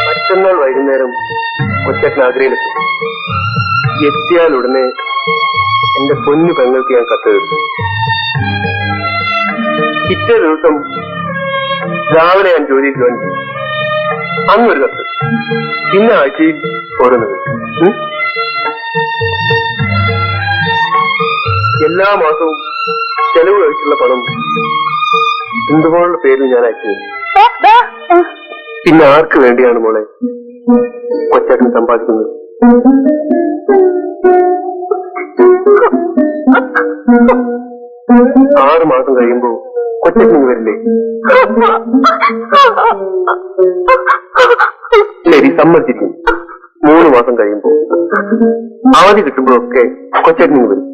മറ്റന്നാൾ വൈകുന്നേരം കൊച്ചേട്ടൻ ആഗ്രയിലെത്തും. എത്തിയാൽ ഉടനെ എന്റെ പൊന്നു പെങ്ങൾക്ക് ഞാൻ കത്ത് തരും. പിറ്റേ ദിവസം രാവിലെ ഞാൻ ജോലിയിൽ ജോയിൻ ചെയ്യും. അന്നൊരു കത്ത്, പിന്നെ ആഴ്ചയിൽ ഓരോന്ന്. എല്ലാ മാസവും ചെലവ് കഴിച്ചുള്ള പണം എന്തുപോലുള്ള പേരിൽ ഞാൻ അയച്ചു തരും. പിന്നെ ആർക്ക് വേണ്ടിയാണ് മോളെ കൊച്ചേട്ടൻ സമ്പാദിക്കുന്നത്? 6 മാസം കഴിയുമ്പോ കൊച്ചേട്ടൻ വരില്ലേ? ശരി, സമ്മതിച്ചിരിക്കും. 3 മാസം കഴിയുമ്പോ അവധി കിട്ടുമ്പോഴൊക്കെ കൊച്ചേട്ടൻ വരും.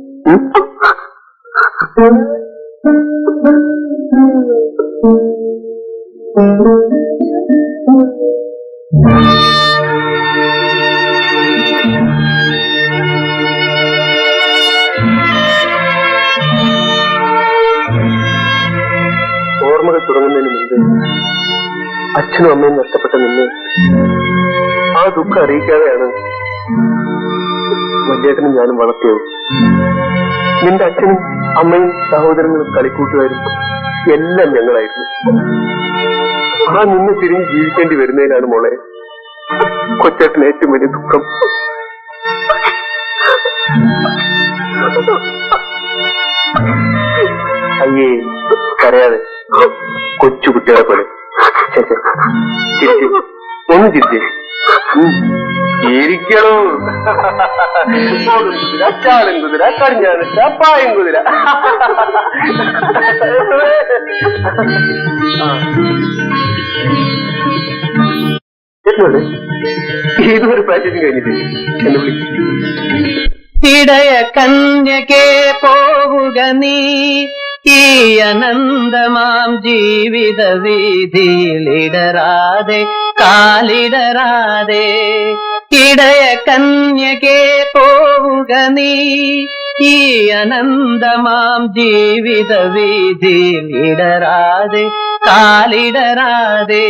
ഓർമ്മകൾ തുടങ്ങുന്നതിന് മുമ്പ് അച്ഛനും അമ്മയും നഷ്ടപ്പെട്ട നിന്നെ ആ ദുഃഖം അറിയിക്കാതെയാണ് വല്യേട്ടനും ഞാനും വളർത്തിയത്. നിന്റെ അച്ഛനും അമ്മയും സഹോദരങ്ങളും കളിക്കൂട്ടുകാരും എല്ലാം ഞങ്ങളായിരുന്നു. ആ നിന്ന് തിരിഞ്ഞ് ജീവിക്കേണ്ടി വരുന്നതിനാണ് മോളെ കൊച്ചേട്ടന് ഏറ്റവും വലിയ ദുഃഖം. അയ്യേ, കരയാതെ, കൊച്ചു കുട്ടികളെ പോലെ. ചിരിച്ച്, ഒന്ന് ചിരിച്ചേ. ഇരിക്കണോ? കുതിര, ചാടും കുതിര, കടിഞ്ഞാണ് പായും കുതിര. ഇതൊരു പ്രാക്ടീസിങ് കഴിഞ്ഞിട്ട് എന്നെ വിളിക്കും. ഇടയ കന്യകേ പോവുക നീ ഈ അനന്തമാം ജീവിത വീതിയിലിടരാതെ കാലിടരാതെ. ഇടയ കന്യകേ പോവുക നീ ഈ അനന്തമാം ജീവിത വീതിയിലിടരാതെ കാലിടരാതെ.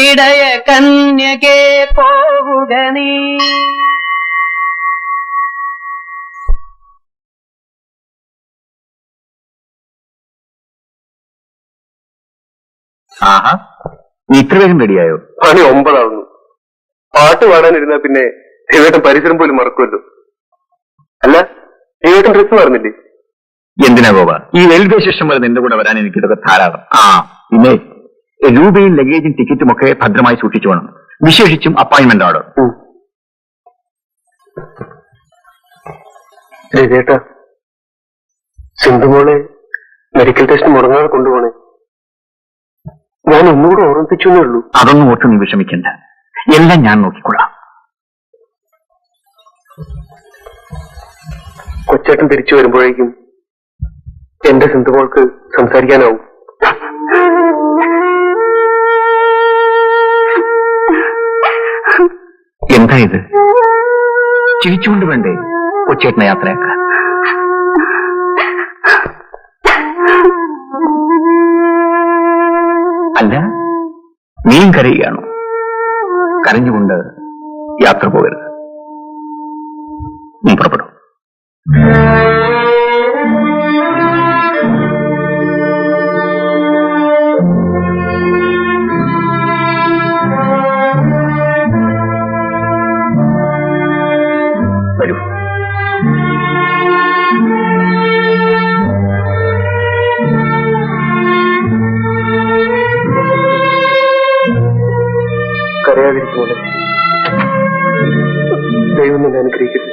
ഇടയ കന്യകേ പോവുക നീ. ആഹാ, ഇത്ര വേഗം റെഡിയായോ? പണി 9 ആവുന്നു. പാട്ട് പാടാനിരുന്നാ പിന്നെ ദൈവേട്ടൻ പരിസരം പോലും മറക്കുമല്ലോ. അല്ല, ദൈവേട്ടൻ ഡ്രസ് പറഞ്ഞില്ലേ? എന്തിനാ ഗോപ, ഈ റെയിൽവേ സ്റ്റേഷൻ വരെ നിന്റെ കൂടെ വരാൻ എനിക്കിതൊക്കെ ധാരാളം. പിന്നെ രൂപയും ലഗേജും ടിക്കറ്റും ഒക്കെ ഭദ്രമായി സൂക്ഷിച്ചു വേണം, വിശേഷിച്ചും അപ്പോയിന്റ്മെന്റ് ഓർഡർ. രവിയേട്ടാ, സിന്ധുമോളെ മെഡിക്കൽ ടെസ്റ്റ് മുടങ്ങാതെ കൊണ്ടുപോണേ. ഞാൻ ഒന്നുകൂടെ ഓർമ്മിപ്പിച്ചു എന്നേ ഉള്ളൂ. അതൊന്നും ഓർത്ത് നീ വിഷമിക്കണ്ട, എല്ലാം ഞാൻ നോക്കിക്കൊള്ളാം. കൊച്ചേട്ടൻ തിരിച്ചു വരുമ്പോഴേക്കും എന്റെ സിന്ധുമോൾക്ക് സംസാരിക്കാനാവും. എന്താ ഇത്? ചിരിച്ചുകൊണ്ട് വേണ്ടേ കൊച്ചേട്ടനെ യാത്രയാക്കാൻ? അല്ല, നീയും കരയുകയാണോ? കരഞ്ഞുകൊണ്ട് യാത്ര പോകരുത്. നീ പുറപ്പെടും. വരൂ. കരയാതിരിക്കുമോ? ദൈവം തന്നെ അനുഗ്രഹിക്കട്ടെ.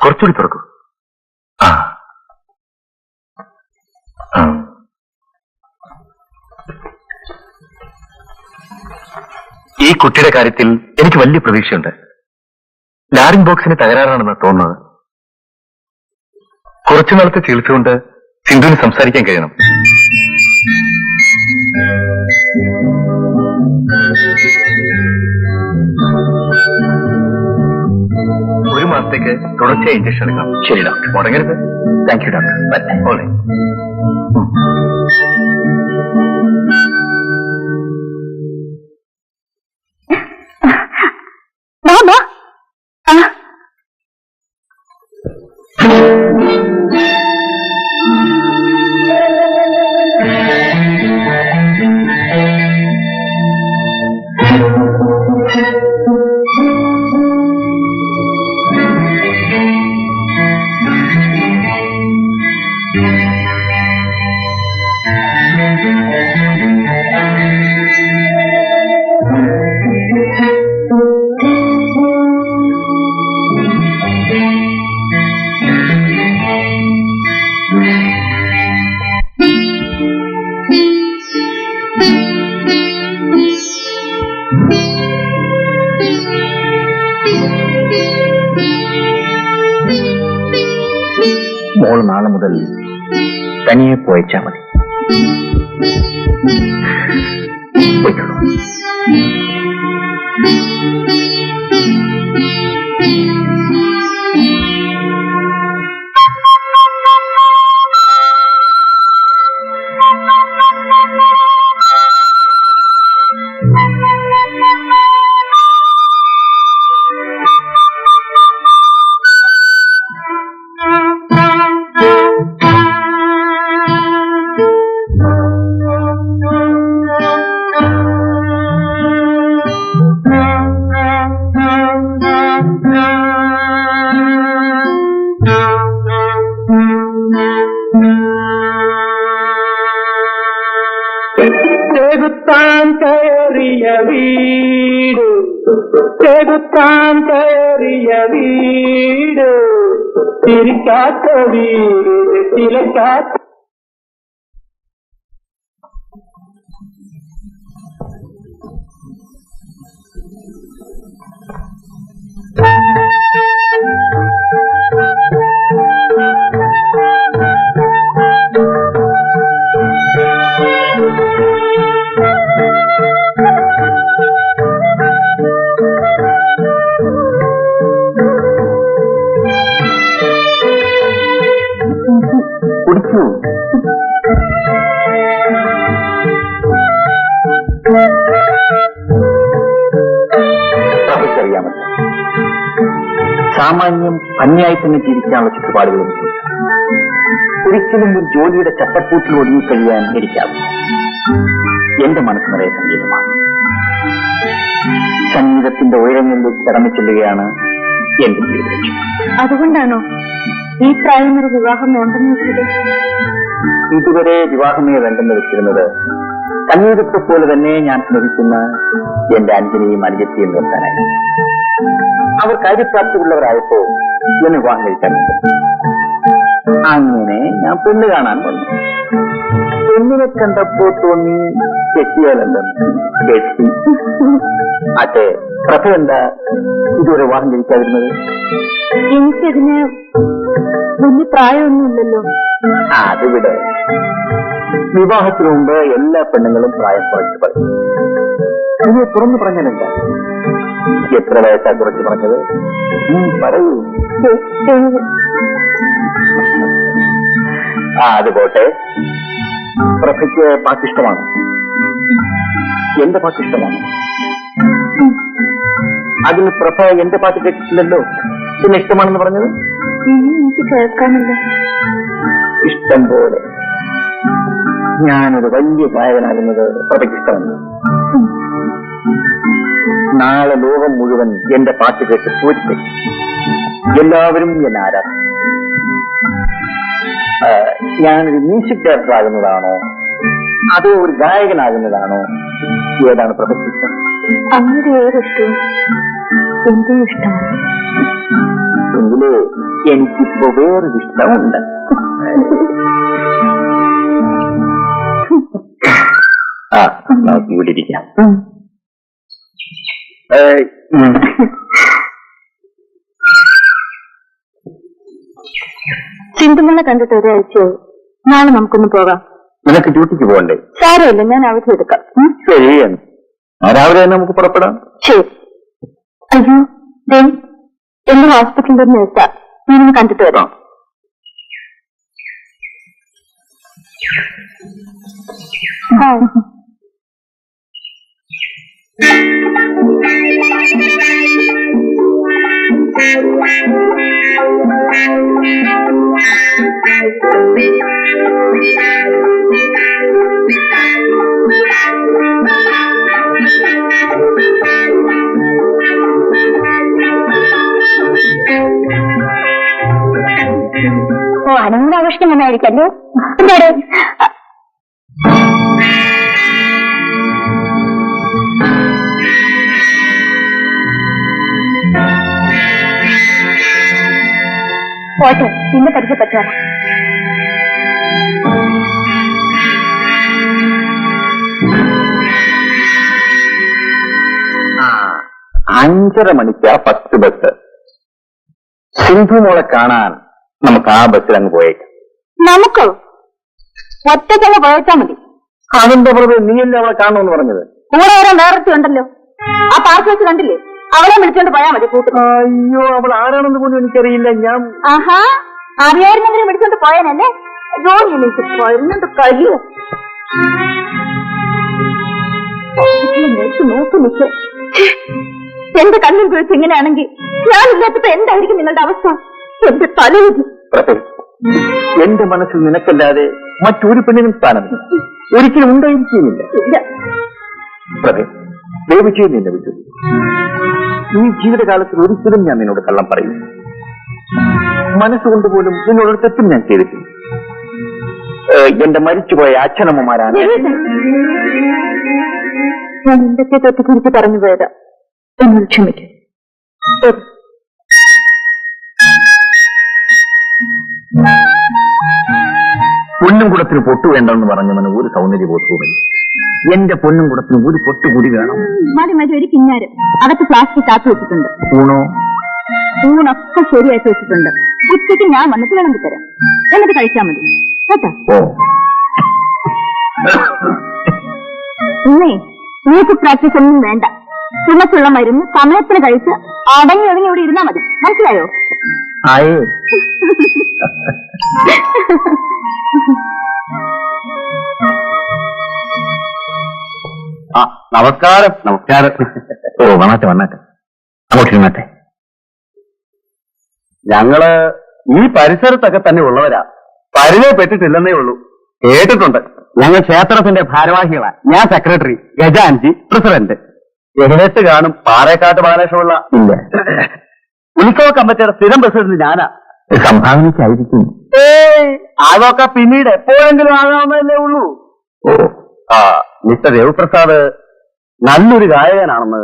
കുറച്ചുകൂടി തുറക്കൂ. ഈ കുട്ടിയുടെ കാര്യത്തിൽ എനിക്ക് വലിയ പ്രതീക്ഷയുണ്ട്. ലാറിംഗ് ബോക്സിന് തകരാറാണെന്ന് തോന്നുന്നത്. കുറച്ചു നാളത്തെ ചികിത്സ സിന്ധുവിന് സംസാരിക്കാൻ കഴിയണം. ഒരു മാസത്തേക്ക് തുടർച്ചയായി ഇഞ്ചക്ഷൻ എടുക്കണം. ശരി ഡോക്ടർ. മുടങ്ങരുത്. Thank you doctor. ഓളെ മോൾ നാളെ മുതൽ തനിയെ പോയച്ചാ മതി. ചെകുത്താൻ കയറിയ വീട് തിരിക്കാത്ത വീട് തിലക്കാത്ത സാമാന്യം ഭംഗിയായി തന്നെ ജീവിക്കാനുള്ള ചുറ്റുപാടുകൾ എനിക്കുണ്ട്. ഒരിക്കലും ഒരു ജോലിയുടെ ചട്ടക്കൂട്ടിൽ ഒതുങ്ങിക്കഴിയാൻ എനിക്കാവില്ല. എന്റെ മനസ്സ് നിറയെ സംഗീതമാണ്. സംഗീതത്തിന്റെ ഉയരങ്ങളിലേക്ക് കടന്നു ചെല്ലുകയാണ് എന്റെ ജീവിത ലക്ഷ്യം. അതുകൊണ്ടാണോ ഈ പ്രായം ഒരു വിവാഹം വേണ്ടെന്ന് വെച്ചത്? ഇതുവരെ വിവാഹമേ വേണ്ടെന്ന് വെച്ചിരുന്നത് സംഗീതത്തെ പോലെ തന്നെ ഞാൻ സ്നേഹിക്കുന്ന എന്റെ അഞ്ജലിയും അനുജത്തിയും നിർത്താനായി. അവർ കാര്യപ്രാപ്തിയുള്ളവരായപ്പോ എന്നെ വിവാഹം കഴിക്കാനുണ്ട്. അങ്ങനെ ഞാൻ പെണ്ണ് കാണാൻ വന്നു. പെണ്ണിനെ കണ്ടപ്പോ തോന്നി കെട്ടിയാലല്ലെന്ന്. കെട്ടി. അതെ, പ്രഭ എന്താ ഇതുവരെ വിവാഹം കഴിക്കാതിരുന്നത്? എനിക്കതിന് വലിയ പ്രായമൊന്നുമില്ലല്ലോ. അത് വിടെ. വിവാഹത്തിനു മുമ്പ് എല്ലാ പെണ്ണുങ്ങളും പ്രായം കുറച്ച് പറയും. ഇനി തുറന്നു പറഞ്ഞാലെന്താ? എത്ര വയസ്സാ കുറച്ച് പറഞ്ഞത്? പറയൂ. അത് പോട്ടെ. പ്രഭയ്ക്ക് പാട്ടിഷ്ടമാണ്. എന്റെ പാട്ടിഷ്ടമാണ്. അതിന് പ്രഭ എന്റെ പാട്ട് കേട്ടിട്ടില്ലല്ലോ. പിന്നെ ഇഷ്ടമാണെന്ന് പറഞ്ഞത്? എനിക്ക് കേൾക്കാനില്ല. ഇഷ്ടം പോലെ. ഞാനൊരു വലിയ ഗായകനാകുന്നത് പ്രഭയ്ക്ക് ഇഷ്ടമല്ല. നാളെ ലോകം മുഴുവൻ എന്റെ പാട്ട് കേട്ട് പൂരിക്കും. എല്ലാവരും എന്നെ ആരാധിക്കും. ഞാനൊരു മ്യൂസിക് ഡയറക്ടർ ആകുന്നതാണോ അതോ ഒരു ഗായകനാകുന്നതാണോ? ഏതാണ് പ്രഭയ്ക്ക് ഇഷ്ടം? അങ്ങനെ ഏതിഷ്ടവും എന്റെ ഇഷ്ടമാണ്. എങ്കില് എനിക്കിപ്പോ വേറൊരു ഇഷ്ടമുണ്ട്. നമുക്ക് ഇവിടെ ഇരിക്കാം. സിന്ധുമണ കണ്ടിട്ട് ഒരാഴ്ചയായി. നാളെ നമുക്കൊന്ന് പോകാം. നിനക്ക് ഡ്യൂട്ടിക്ക് പോകണ്ടേ? സാരമില്ല, ഞാൻ അവധി എടുക്കാം. ശരി, രാവിലെ തന്നെ നമുക്ക് പുറപ്പെടാം. ശരി. അയ്യോ, എന്റെ ഹോസ്പിറ്റലിൽ നിന്ന് എത്താം. ഞാനൊന്ന് കണ്ടിട്ട് വരാം. ഓ, അനങ്ങുന്ന ആഘോഷിക്കാൻ വന്നായിരിക്കല്ലോ. എന്താണ്? പോട്ടെ, പിന്നെ പരിചയപ്പെട്ടോ. അഞ്ചര മണിക്കാ ഫസ്റ്റ് ബസ്. സിന്ധു മോളെ കാണാൻ നമുക്ക് ആ ബസ്സിൽ അങ്ങ് പോയേക്കാം. നമുക്കോ? ഒറ്റയ്ക്കങ്ങ് പോയേച്ചാ മതി. അതിന്റെ പുറത്ത് നീയല്ലേ അവളെ കാണണമെന്ന് പറഞ്ഞത്? കൂടെ വരാൻ വേറൊരുത്തി ഉണ്ടല്ലോ. ആ പാർട്ടി വെച്ച് കണ്ടില്ലേ? അവളെ വിളിച്ചോണ്ട് പോയാ മതി കൂട്ടു. അയ്യോ, അവൾ ആരാണെന്ന് പോലും എനിക്കറിയില്ല. ഞാൻ ആഹാ, അറിയായിരുന്നെങ്കിലും വിളിച്ചോണ്ട് പോയാനല്ലേ? ജോലിയിലേക്ക് പോയിരുന്നുണ്ട് കഴിയോ? നോക്കി നിൽക്ക്. എന്റെ കണ്ണിൽ കുറിച്ച് ഇങ്ങനെയാണെങ്കിൽ ഞാനില്ലാത്തപ്പോ എന്തായിരിക്കും നിങ്ങളുടെ അവസ്ഥ? എന്റെ തലവിധി. എന്റെ മനസ്സിൽ നിനക്കല്ലാതെ മറ്റൊരു പെണ്ണിനും സ്ഥാനമില്ല, ഒരിക്കലും ഉണ്ടായിരിക്കുമില്ല. ദയവ് ചെയ്ത് നിന്നെ വിട്ടു. ഈ ജീവിതകാലത്തിൽ ഒരിക്കലും ഞാൻ നിന്നോട് കള്ളം പറയും. മനസ്സുകൊണ്ട് പോലും നിന്നോടൊരു തെറ്റും ഞാൻ ചെയ്തിട്ടില്ല. എന്റെ മരിച്ചുപോയ അച്ഛനമ്മമാരാണ്. ഞാൻ എന്തൊക്കെ തെറ്റിക്കുറിച്ച് പറഞ്ഞു പോയതാ. എന്നോട് ക്ഷമിക്കും. പൊന്നും കുടത്തിന് പൊട്ടു വേണ്ടെന്ന് പറഞ്ഞവന് ഒരു സൗന്ദര്യബോധവുമില്ല. എന്റെ പൊന്നും കുടത്തിന് ഒരു പൊട്ട് കൂടി വേണം. മതി മതി, ഒരു കിഞ്ഞാരം അകത്ത് പ്ലാസ്റ്റിക് കാത്തു വെച്ചിട്ടുണ്ട്. ഊണോ? ഊണൊക്കെ ശരിയാക്കി വെച്ചിട്ടുണ്ട്. ഉച്ചയ്ക്ക് ഞാൻ വന്നിട്ട് വിളമ്പി തരാം. എന്നിട്ട് കഴിച്ചാൽ മതി കേട്ടോ. ഇന്നേ മ്യൂസിക് പ്രാക്ടീസ് ഒന്നും വേണ്ട. ചുമച്ചുള്ള മരുന്ന് സമയത്തിന് കഴിച്ച് അടങ്ങി ഒതുങ്ങി ഇവിടെ ഇരുന്നാ മതി. മനസ്സിലായോ? ആയേ. നമസ്കാരം. നമസ്കാരം. ഓ, വന്നാട്ടെ വന്നാട്ടെ, അങ്ങോട്ട് ഇരുന്നാട്ടെ. ഞങ്ങള് ഈ പരിസരത്തൊക്കെ തന്നെ ഉള്ളവരാ. പരിചയപ്പെട്ടിട്ടില്ലെന്നേ ഉള്ളൂ. കേട്ടിട്ടുണ്ട്. ഞങ്ങൾ ക്ഷേത്രത്തിന്റെ ഭാരവാഹികളാ. ഞാൻ സെക്രട്ടറി, ഗജാൻജി പ്രസിഡന്റ്. എഴുന്നേറ്റ് കാണും. പാറേക്കാട്ട് ബാലകൃഷ്ണപിള്ള ഇല്ല. ഉത്സവ കമ്മിറ്റിയുടെ സ്ഥിരം പ്രസിഡന്റ് ഞാനാ. സംഭാവനയ്ക്കായിരിക്കും. അതൊക്കെ പിന്നീട് എപ്പോഴെങ്കിലും ആകാവുന്നതല്ലേ ഉള്ളൂ. ആ മിസ്റ്റർ രവിപ്രസാദ് നല്ലൊരു ഗായകനാണെന്ന്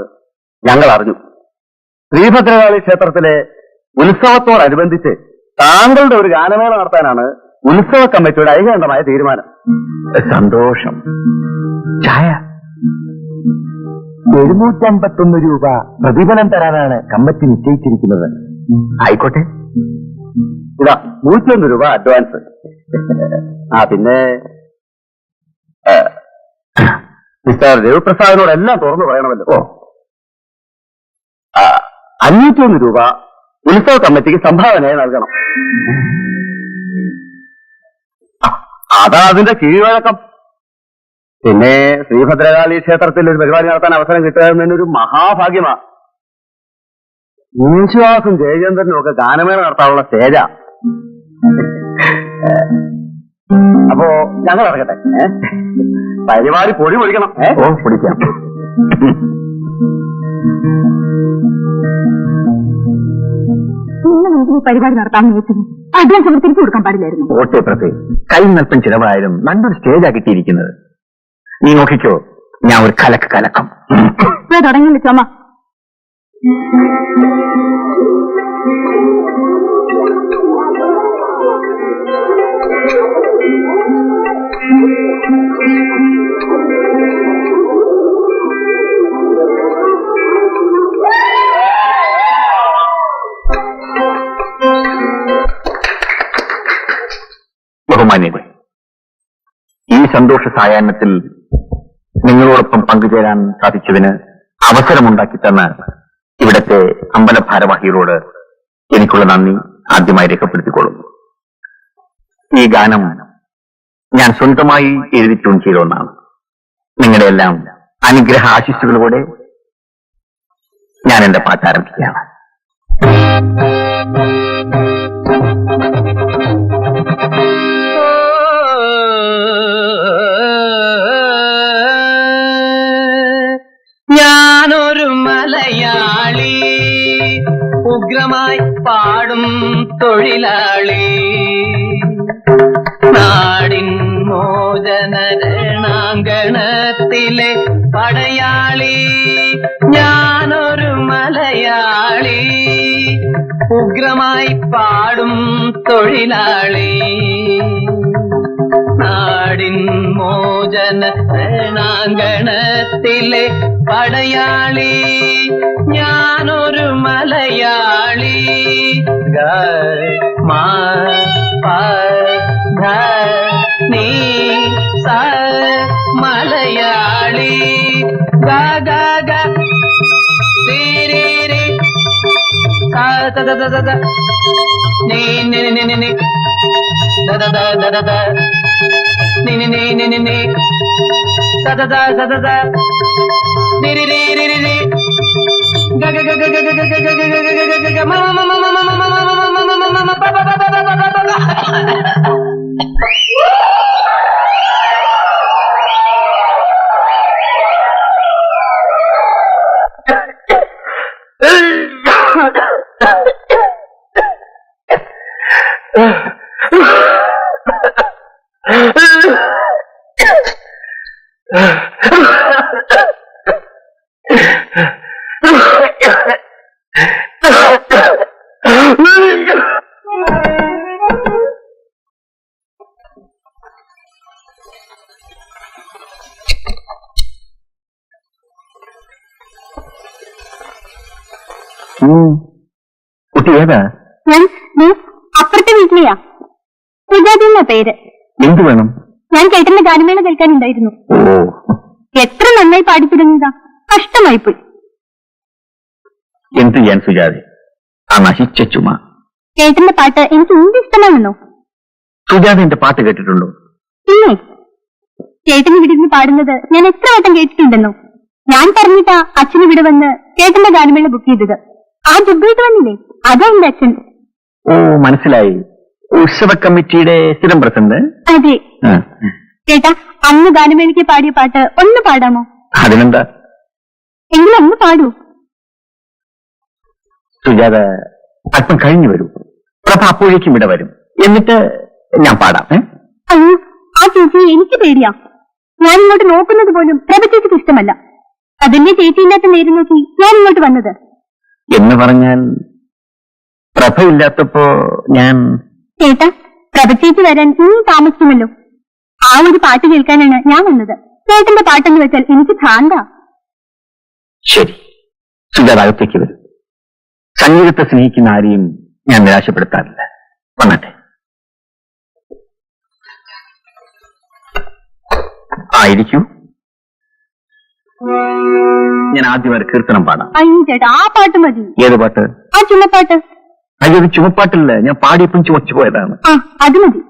ഞങ്ങൾ അറിഞ്ഞു. ശ്രീഭദ്രകാളി ക്ഷേത്രത്തിലെ ഉത്സവത്തോടനുബന്ധിച്ച് താങ്കളുടെ ഒരു ഗാനമേള നടത്താനാണ് ഉത്സവ കമ്മിറ്റിയുടെ ഐകകണ്ഠമായ തീരുമാനം. സന്തോഷം. ചായ 751 രൂപ പ്രതിഫലം തരാനാണ് കമ്മിറ്റി നിശ്ചയിച്ചിരിക്കുന്നത്. ആയിക്കോട്ടെ. ഇതാ 101 രൂപ അഡ്വാൻസ്. പിന്നെ മിസ്റ്റർ രവിപ്രസാദിനോടെല്ലാം തുറന്നു പറയണമല്ലോ. 501 രൂപ ഉത്സവ കമ്മിറ്റിക്ക് സംഭാവനയായി നൽകണം. അതാ അതിന്റെ കീഴ്വഴക്കം. പിന്നെ ശ്രീഭദ്രകാളി ക്ഷേത്രത്തിൽ ഒരു പരിപാടി നടത്താൻ അവസരം കിട്ടുക എന്നൊരു മഹാഭാഗ്യമാ. യേശുദാസും ജയചന്ദ്രനും ഒക്കെ ഗാനമേള നടത്താനുള്ള സ്റ്റേജാ. അപ്പോ ഞങ്ങൾ ഇറങ്ങട്ടെ. പരിപാടി പൊടി പൊടിക്കണം. പൊടിക്കാം. പരിപാടി നടത്താൻ വെച്ചത് അഡ്വാൻസ് അവർ തിരിച്ചു കൊടുക്കാൻ പാടില്ലായിരുന്നു. ഓട്ടെ പ്രസേ, കൈ നൽപ്പം ചിലവായാലും നല്ലൊരു സ്റ്റേജാ കിട്ടിയിരിക്കുന്നത്. നീ നോക്കിക്കോ, ഞാൻ ഒരു കലക്കം. തുടങ്ങിയില്ല ചുമ. ബഹുമാന്യരെ, ഈ സന്തോഷ സായാഹ്നത്തിൽ നിങ്ങളോടൊപ്പം പങ്കുചേരാൻ സാധിച്ചതിന് അവസരമുണ്ടാക്കി തന്ന ഇവിടത്തെ അമ്പല ഭാരവാഹികളോട് എനിക്കുള്ള നന്ദി ആദ്യമായി രേഖപ്പെടുത്തിക്കൊള്ളുന്നു. ഈ ഗാനം ഞാൻ സ്വന്തമായി എഴുതി ട്യൂൺ ചെയ്ത ഒന്നാണ്. നിങ്ങളുടെ എല്ലാം അനുഗ്രഹ ആശിസ്സുകളോടെ ഞാൻ എന്റെ പാട്ട് ആരംഭിക്കുകയാണ്. ഞാനൊരു മലയാളി, ഉഗ്രമായി പാടും തൊഴിലാളി, നാടിൻ മോചന രണാങ്കണത്തിലെ പടയാളി. ഞാനൊരു മലയാളി, ഉഗ്രമായി പാടും തൊഴിലാളി, നാടിൻ മോചന രണാങ്കണത്തിലെ പടയാളി. ഞാനൊരു മലയാളി, ഗ മാ പ ധ നീ സ മലയാളി, ഗ ഗ ഗ രി രി രി സ ത ത ത ത നീ നി നി നി നി the the the the the the ని ని ని ని ని ని సద ద సద ద ని రి రి రి రి రి గ గ గ గ గ గ గ గ గ గ గ మ మ మ మ మ మ మ మ మ ప ప ప ప ప ప. കുട്ടി ഏതാ? ഞാൻ അപ്പുറത്തെ വീട്ടിലെയാ. സുജാതി എന്ന പേര്. എന്ത് വേണം? ഞാൻ കേട്ടന്റെ ഗാനമേള കേൾക്കാനുണ്ടായിരുന്നു. എത്ര നന്നായി പാടി തുടങ്ങിയതാ, കഷ്ടമായിപ്പോയി. എന്ത് ചെയ്യാൻ സുജാതി, ആ നശിച്ച ചുമ. കേട്ടന്റെ പാട്ട് എനിക്ക് എന്ത് ഇഷ്ടമാണെന്നോ. സുജാതി എന്റെ പാട്ട് കേട്ടിട്ടുണ്ടോ? ഇല്ലേ, ചേട്ടന് ഇവിടെ ഇരുന്ന് പാടുന്നത് ഞാൻ എത്ര വട്ടം കേട്ടിട്ടുണ്ടെന്നോ. ഞാൻ പറഞ്ഞിട്ടാ അച്ഛന് ഇവിടെ വന്ന് ചേട്ടന്റെ ഗാനമേള ബുക്ക് ചെയ്തത്. ആ ജുബ്ബയിട്ട് വന്നില്ലേ, അതാ എന്റെ അച്ഛൻ. ഓ മനസ്സിലായി. ഉത്സവ കമ്മിറ്റിയുടെ സ്ഥിരം പ്രസിഡന്റ്. അതെ. ചേട്ടാ, അന്ന് ഗാനമേളയ്ക്ക് പാടിയ പാട്ട് ഒന്ന് പാടാമോ? അതിനെന്താ, എങ്കിലും ഒന്ന് പാടൂ. സുജാത അല്പം കഴിഞ്ഞു വരൂ. പ്രഭ അപ്പോഴേക്കും ഇവിടെ വരും. എന്നിട്ട് ഞാൻ പാടാം. അയ്യോ, ആ ചേച്ചിയെ എനിക്ക് പേടിയാ. ഞാൻ ഇങ്ങോട്ട് നോക്കുന്നത് പോലും പ്രഭ ചേച്ചിക്ക് ഇഷ്ടമല്ല. അതല്ലേ ചേച്ചി ഇല്ലാത്ത നേരം നോക്കി ഞാൻ ഇങ്ങോട്ട് വന്നത്. എന്ന് പറഞ്ഞാൽ പ്രഭയില്ലാത്തപ്പോ ഞാൻ... ചേട്ടാ, പ്രഭ ചേച്ചി വരാൻ ഇനി താമസിക്കുമല്ലോ. ആ ഒരു പാട്ട് കേൾക്കാനാണ് ഞാൻ വന്നത്. ചേട്ടന്റെ പാട്ടെന്ന് വെച്ചാൽ എനിക്ക് ഭ്രാന്താ. ശരി, സുജാത അകത്തേക്ക് വരും. സംഗീതത്തെ സ്നേഹിക്കുന്ന ആരെയും ഞാൻ നിരാശപ്പെടുത്താറില്ല. വന്നട്ടെ. ആയിരിക്കൂ. ഞാൻ ആദ്യം ഒരു കീർത്തനം പാടാം. അയ്യോ ചേട്ടാ, ആ പാട്ട് മതി. ഏത് പാട്ട്? ആ ചുമപ്പാട്ട്. അയ്യോ, അത് ചുമപ്പാട്ടില്ല. ഞാൻ പാടിയപ്പം ചുമച്ചു പോയതാണ്. ആ, അത് മതി.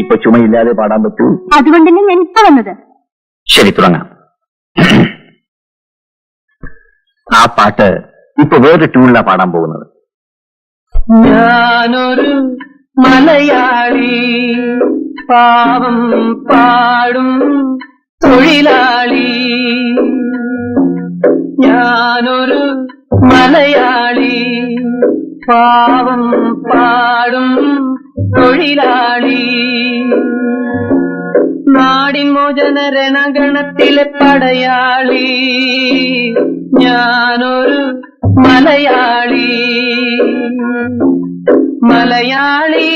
ഇപ്പൊ ചുമയില്ലാതെ പാടാൻ പറ്റൂ? അതുകൊണ്ട് തന്നെ ഞാൻ ഇപ്പൊ വന്നത്. ശരി, തുടങ്ങാം. ആ പാട്ട് ഇപ്പൊ വേറെ ട്യൂണിലാ പാടാൻ പോകുന്നത്. ഞാനൊരു മലയാളി, പാവം പാടും തൊഴിലാളി. ഞാനൊരു മലയാളി, പാവം പാടും തൊഴിലാളി. നാടിൻ മോചന രണഗണത്തിലെ പടയാളി. ഞാനൊരു മലയാളി, മലയാളി,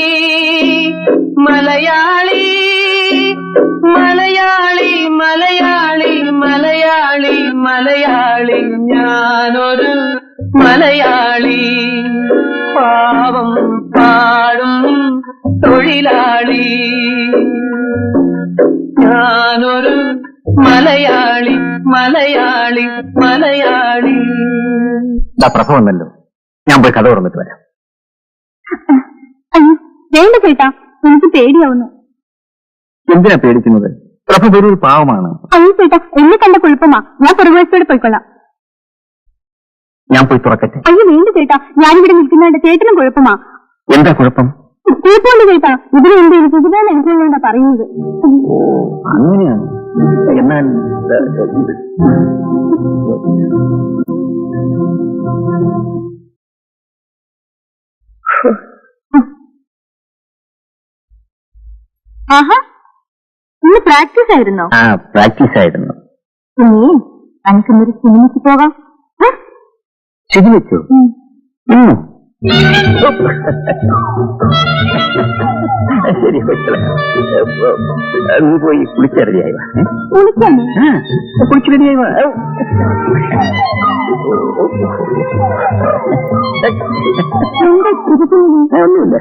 മലയാളി, മലയാളി, മലയാളി, മലയാളി, മലയാളി. ഞാനൊരു മലയാളി, പാവം പാടും തൊഴിലാളി. ഞാനൊരു മലയാളി, മലയാളി, മലയാളി. പ്രഭ വന്നല്ലോ, ഞാൻ പോയി കഥ തുറന്നിട്ട് വരാം. അയ്യോ വേണ്ട ചേട്ടാ, എനിക്ക് പേടിയാവുന്നു. എന്തിനാ പേടിക്കുന്നത്? പ്രഭ ഒരു പാവമാണ്. അയ്യോ ചേട്ടാ, എന്നെ കണ്ട കുഴപ്പമാ. ഞാൻ പുറകുവശത്തോടെ പോയിക്കൊള്ളാം. ഞാൻ പോയി തുറക്കട്ടെ? അയ്യോ വേണ്ട ചേട്ടാ, ഞാനിവിടെ നിൽക്കുന്നതിന്റെ ചേട്ടനും കുഴപ്പമാ. എന്താ കുഴപ്പം? കുഴപ്പമുണ്ട് ചേട്ടാ, ഇതിന് എന്ത് സുഖിതാൻ അനുഭവം പറയുന്നത്. അങ്ങനെയാണ്. എന്നാൽ ആഹാ, ഇന്ന് പ്രാക്ടീസ് ആയിരുന്നോ? ആ, പ്രാക്ടീസ് ആയിരുന്നു. എനിക്കൊന്നൊരു സിനിമയ്ക്ക് പോകാം. സിനിമയ്ക്കോ? ശരി, നീ പോയി കുളിച്ച റെഡിയായി വാ. കുളിച്ച് റെഡിയായി വാ. ഒന്നുമില്ല.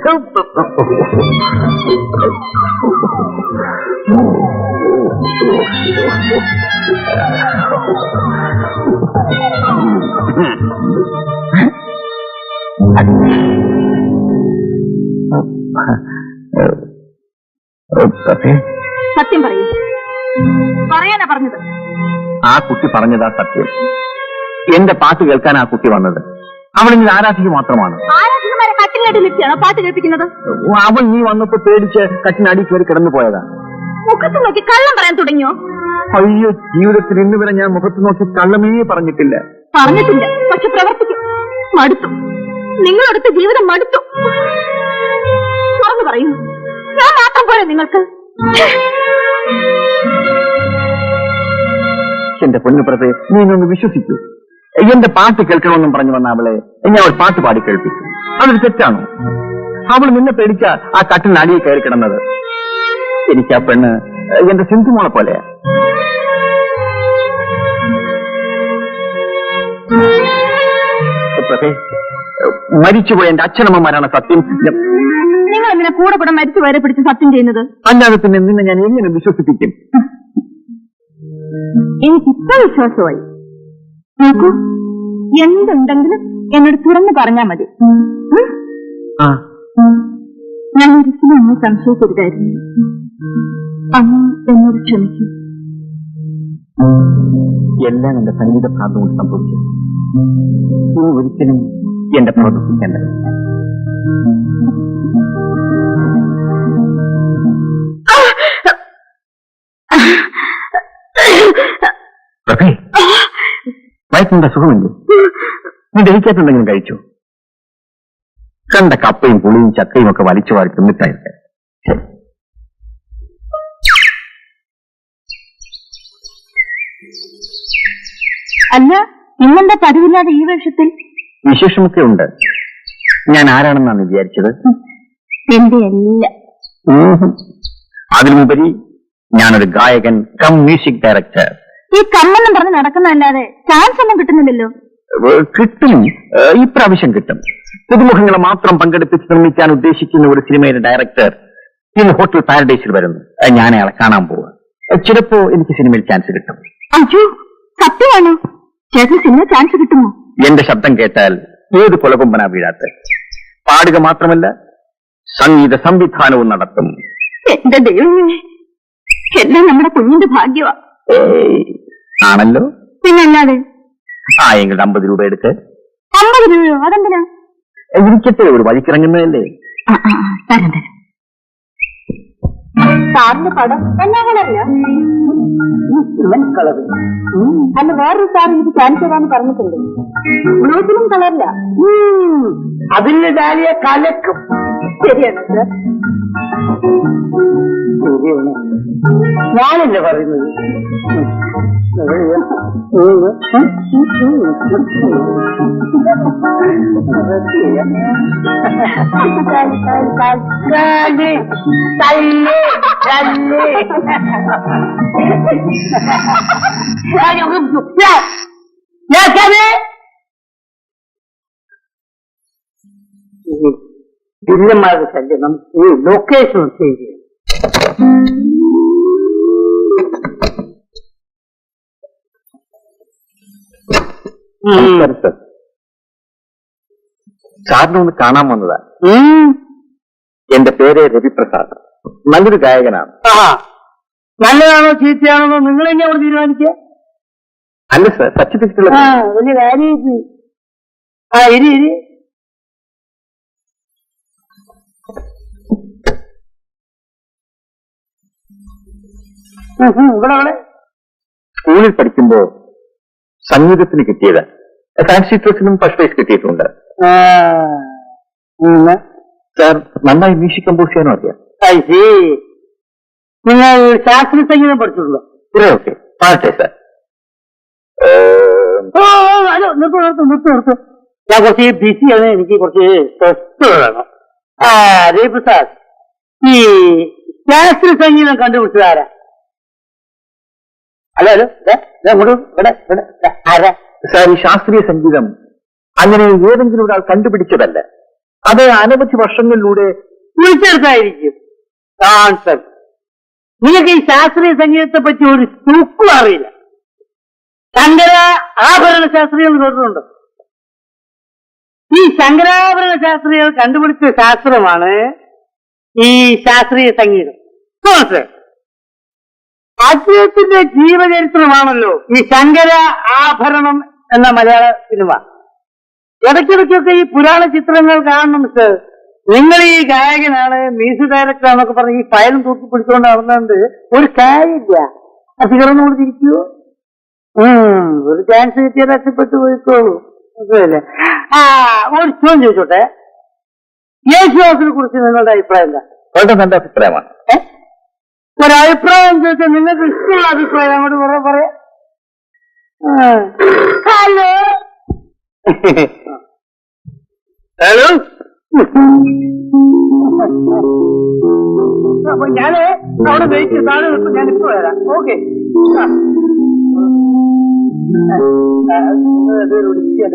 സത്യം പറയൂ. പറയാനാ പറഞ്ഞത്. ആ കുട്ടി പറഞ്ഞതാ സത്യം. എന്റെ പാട്ട് കേൾക്കാൻ ആ കുട്ടി വന്നത്. അവളിങ്ങനെ ആരാധിക മാത്രമാണ്. ആരാധികമാരെ കട്ടിലടിയിലെത്തിയാണോ പാട്ട് കേൾപ്പിക്കുന്നത്? അവൾ നീ വന്നപ്പോ പേടിച്ച് കട്ടിനടി കയറി കിടന്നു പോയതാ. മുഖത്ത് നോക്കി കള്ളം പറയാൻ തുടങ്ങിയോ? അയ്യോ, ജീവിതത്തിൽ ഇന്ന് വരെ ഞാൻ മുഖത്ത് നോക്കി കള്ളമേ പറഞ്ഞിട്ടില്ല. പറഞ്ഞിട്ടില്ല, പക്ഷെ പ്രവർത്തിക്കും. മടുത്തു, നിങ്ങളടുത്ത ജീവിതം മടുത്തു. തുറന്നു പറയൂ, ഞാൻ മാത്രം പോയ നിങ്ങൾക്ക്? എന്റെ പൊന്നുപ്രഭേ, നീ ഒന്ന് വിശ്വസിക്കൂ. എന്റെ പാട്ട് കേൾക്കണമെന്നും പറഞ്ഞു വന്ന അവളെ ഞാൻ ഒരു പാട്ട് പാടി കേൾപ്പിച്ചു. അതൊരു തെറ്റാണോ? അവൾ നിന്നെ പേടിച്ച ആ കട്ടിൽ അടിയിൽ കയറി കിടന്നത്. എനിക്ക് ആ പെണ്ണ് എന്റെ സിന്ധുമോളെ പോലെയാ. പ്രഭേ, മരിച്ചുപോയ എന്റെ അച്ഛനമ്മമാരാണ് സത്യം. നിങ്ങൾ എന്തിനാ കൂടെ കൂടെ മരിച്ചു വരെ പിടിച്ച് സത്യം ചെയ്യുന്നത്? അല്ലാതെ പിന്നെ നിന്നെ ഞാൻ എങ്ങനെ വിശ്വസിപ്പിക്കും? എനിക്കിപ്പോ വിശ്വാസമായി. നോക്കൂ, എന്തുണ്ടെങ്കിലും എന്നോട് തുറന്നു പറഞ്ഞാൽ മതി. ഞാൻ ഒരിക്കലും എന്നെ സംശയിക്കരുതായിരുന്നു. അന്ന് എന്നോട് ക്ഷമിക്കും. എല്ലാം എന്റെ സംഗീത പ്രാന്തം കൊണ്ട് സംഭവിച്ചു. ഒരിക്കലും എന്റെ പ്രവർത്തിക്കേണ്ടത്. വയറ്റിന്റെ സുഖമില്ലേ? നീ ദഹിക്കാത്തുണ്ടെങ്കിലും കഴിച്ചു. കണ്ട കപ്പയും പുളിയും ചക്കയും ഒക്കെ വലിച്ചു വാരി തിന്നിട്ടായിട്ട്. അല്ല, ഇന്നെന്താ പതിവില്ലാതെ ഈ വേഷത്തിൽ? വിശേഷമൊക്കെ ഉണ്ട്. ഞാൻ ആരാണെന്നാണ് വിചാരിച്ചത്? എന്റെ എല്ലാം. അതിനുമുപരി ഞാനൊരു ഗായകൻ കം മ്യൂസിക് ഡയറക്ടർ. ഈ കമ്മെന്നും പറഞ്ഞ് നടക്കുന്നതല്ലാതെ ചാൻസ് ഒന്നും കിട്ടുന്നില്ലല്ലോ. കിട്ടും, ഇപ്രാവശ്യം കിട്ടും. പുതുമുഖങ്ങളെ മാത്രം പങ്കെടുപ്പിച്ച് നിർമ്മിക്കാൻ ഉദ്ദേശിക്കുന്ന ഒരു സിനിമയുടെ ഡയറക്ടർ ഇന്ന് ഹോട്ടൽ പാരഡൈസിൽ വരുന്നു. ഞാൻ അയാളെ കാണാൻ പോവുക. ചിലപ്പോ എനിക്ക് സിനിമയിൽ ചാൻസ് കിട്ടും. അയ്യോ, സത്യമാണോ? ചേട്ടന് സിനിമ ചാൻസ് കിട്ടുമോ? എന്റെ ശബ്ദം കേട്ടാൽ ഏത് കൊലകൊമ്പനാ വീഴാത്ത. പാടുക മാത്രമല്ല, സംഗീത സംവിധാനവും നടത്തും. എന്റെ ദൈവമേ, എല്ലാം നമ്മുടെ കുഞ്ഞിന്റെ ഭാഗ്യമാ. ആണല്ലോ. പിന്നല്ലാതെ. എങ്കിൽ 50 രൂപ എടുത്ത്. 50 രൂപയോ? അതെന്തിനാ? ഇരിക്കട്ടെ, ഒരു വഴിക്കിറങ്ങുന്നതല്ലേ. തരം തരം. സാറിന്റെ പടം എന്നാ കളറില്ല? കളർ. അല്ല, വേറൊരു സാർ എനിക്ക് ചാൻസ് തരാന്ന് പറഞ്ഞിട്ടുണ്ട്. ബ്ലൂസിലും കളറില്ല. അതിന്റെ ഡാലിയെ കലക്കും. ശരിയാണോ സാർ? ഞാനല്ലേ പറയുന്നത്. വില്ലന്മാരുടെ ശല്യം നമുക്ക് ഈ ലൊക്കേഷൻ ചേഞ്ച് ചെയ്യാം. സാറിനെ ഒന്ന് കാണാൻ വന്നതാ. എന്റെ പേര് രവിപ്രസാദ്. നല്ലൊരു ഗായകനാണ്. നല്ലതാണോ ചീത്തയാണോ നിങ്ങൾ തന്നെ അവിടെ തീരുമാനിക്കുക. അല്ല സർ, സർട്ടിഫിക്കറ്റുള്ള വലിയ കാര്യം. ഇരി ഇരി. ഇവിടെ സ്കൂളിൽ പഠിക്കുമ്പോ സംഗീതത്തിന് കിട്ടിയത്. ഫാൻസി ഡ്രസ്സിനും ഫസ്റ്റ് പ്രൈസ് കിട്ടിയിട്ടുണ്ട്. സാർ നന്നായി മ്യൂസിക് കമ്പോസ് ചെയ്യാനും അറിയാം. നിങ്ങൾ ശാസ്ത്രീയ സംഗീതം പഠിച്ചിട്ടുണ്ടോ? ഓക്കെ, പാടട്ടെ സാർ. നിർത്തും. ഞാൻ കുറച്ച് ബിസിയാണ്, എനിക്ക് കുറച്ച് സ്വസ്ഥ വേണം. രവിപ്രസാദ്, ഈ ശാസ്ത്രീയ സംഗീതം കണ്ടുപിടിച്ചതാരാ? ഹലോ ആരാ? സാർ, ഈ ശാസ്ത്രീയ സംഗീതം അങ്ങനെ ഏതെങ്കിലും ഒരാൾ കണ്ടുപിടിച്ചതല്ല. അത് അനവധി വർഷങ്ങളിലൂടെ വിളിച്ചെടുത്തായിരിക്കും. കോൺസെപ്റ്റ്. നിങ്ങൾക്ക് ഈ ശാസ്ത്രീയ സംഗീതത്തെ പറ്റി ഒരു ചുക്കും അറിയില്ല. ശങ്കര ആഭരണ ശാസ്ത്രികൾ കേട്ടിട്ടുണ്ടോ? ഈ ശങ്കരാഭരണ ശാസ്ത്രികൾ കണ്ടുപിടിച്ച ശാസ്ത്രമാണ് ഈ ശാസ്ത്രീയ സംഗീതം. അദ്ദേഹത്തിന്റെ ജീവചരിത്രമാണല്ലോ ഈ ശങ്കര ആഭരണം എന്ന മലയാള സിനിമ. ഇടയ്ക്കിടയ്ക്കൊക്കെ ഈ പുരാണ ചിത്രങ്ങൾ കാണണം സർ. നിങ്ങൾ ഈ ഗായകനാണ്, മ്യൂസിക് ഡയറക്ടർ എന്നൊക്കെ പറഞ്ഞ് ഈ ഫയലും തൂക്കി പിടിച്ചുകൊണ്ട് നടന്നുകൊണ്ട് ഒരു കാര്യമില്ല. അധികരണം കൊണ്ട് തിരിക്കുവോ? ഒരു ചാൻസ് കിട്ടിയാൽ രക്ഷപ്പെട്ടു പോയിക്കോളൂ. മനസ്സിലല്ലേ? ഒരു ചോദ്യം ചോദിച്ചോട്ടെ, യേശുദാസിനെ കുറിച്ച് നിങ്ങളുടെ അഭിപ്രായം എന്താ? വളരെ നല്ല അഭിപ്രായമാണ്. ഒരഭിപ്രായം ചോദിച്ചാൽ നിങ്ങൾക്ക് ഇഷ്ടമുള്ള അഭിപ്രായം അങ്ങോട്ട് കുറെ പറയാം. ഹലോ ഹലോ, അപ്പൊ ഞാന് അവിടെ വെയിറ്റ് താഴെ നിൽക്കും. ഞാനിപ്പോ വരാം. ഓക്കെ.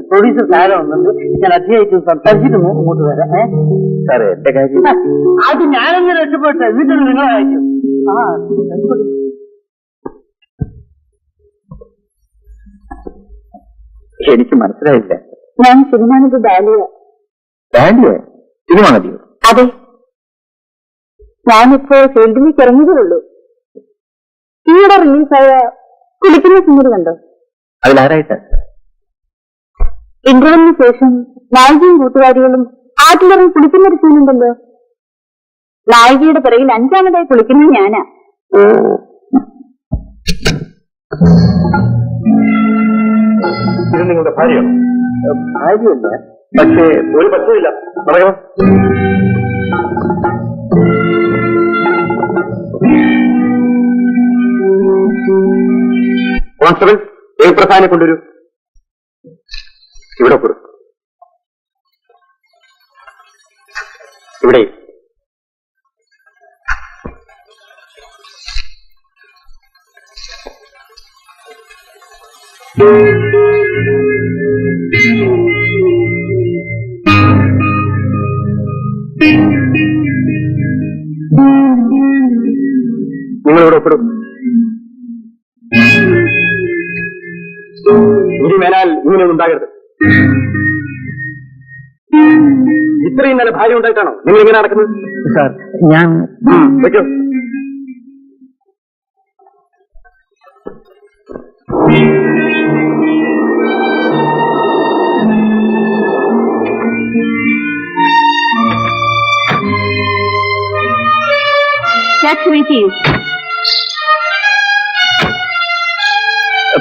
പ്രൊഡ്യൂസർ താരം ഒന്നുണ്ട്. ഞാൻ അധികമായിട്ട് സംസാരിച്ചിട്ട് ഇങ്ങോട്ട് വരാം. സാറേ, എന്റെ കാര്യം അത് ഞാനൊന്ന് രക്ഷപ്പെട്ടെ, എന്നിട്ട് നിങ്ങളെ അയക്കും. എനിക്ക് മനസ്സിലായില്ല. ഞാൻ സിനിമാനത് ഡാലിയ. ഡാലിയോ? സിനിമ മതിയോ? അതെ, ഞാനിപ്പോ ഫീൽഡിലേക്ക് ഇറങ്ങിയതേ. ഈയിടെ റിലീസായ കുളിക്കുന്ന സിനിമ കണ്ടോ? അതിലാരായിട്ട്? ഇന്റർവെല്ലിന് ശേഷം നായികയും കൂട്ടുകാരികളും ആ ആറ്റിലിറങ്ങി കുളിക്കുന്നൊരു സീനുണ്ടല്ലോ. നായികയുടെ പിറകിൽ 5ാമതായി കുളിക്കുന്നത് ഞാനാ. ഇത് നിങ്ങളുടെ ഭാര്യയാണോ? ഭാര്യയല്ല, പക്ഷേ ഒരു പറ്റമില്ല. പറയോ. കോൺസ്റ്റബിൾ, ജയപ്രസാദിനെ കൊണ്ടുവരൂ. ഇവിടെ കൊടു. ഇവിടെ നിങ്ങളിവിടെ ഒപ്പിടും. ഇനി മേലാൽ ഇങ്ങനെയൊന്നും ഉണ്ടാകരുത്. ഇത്രയും നല്ല ഭാര്യ ഉണ്ടായിട്ടാണോ നിങ്ങൾ ഇങ്ങനെ നടക്കുന്നത്? സാർ, ഞാൻ വെച്ചോ.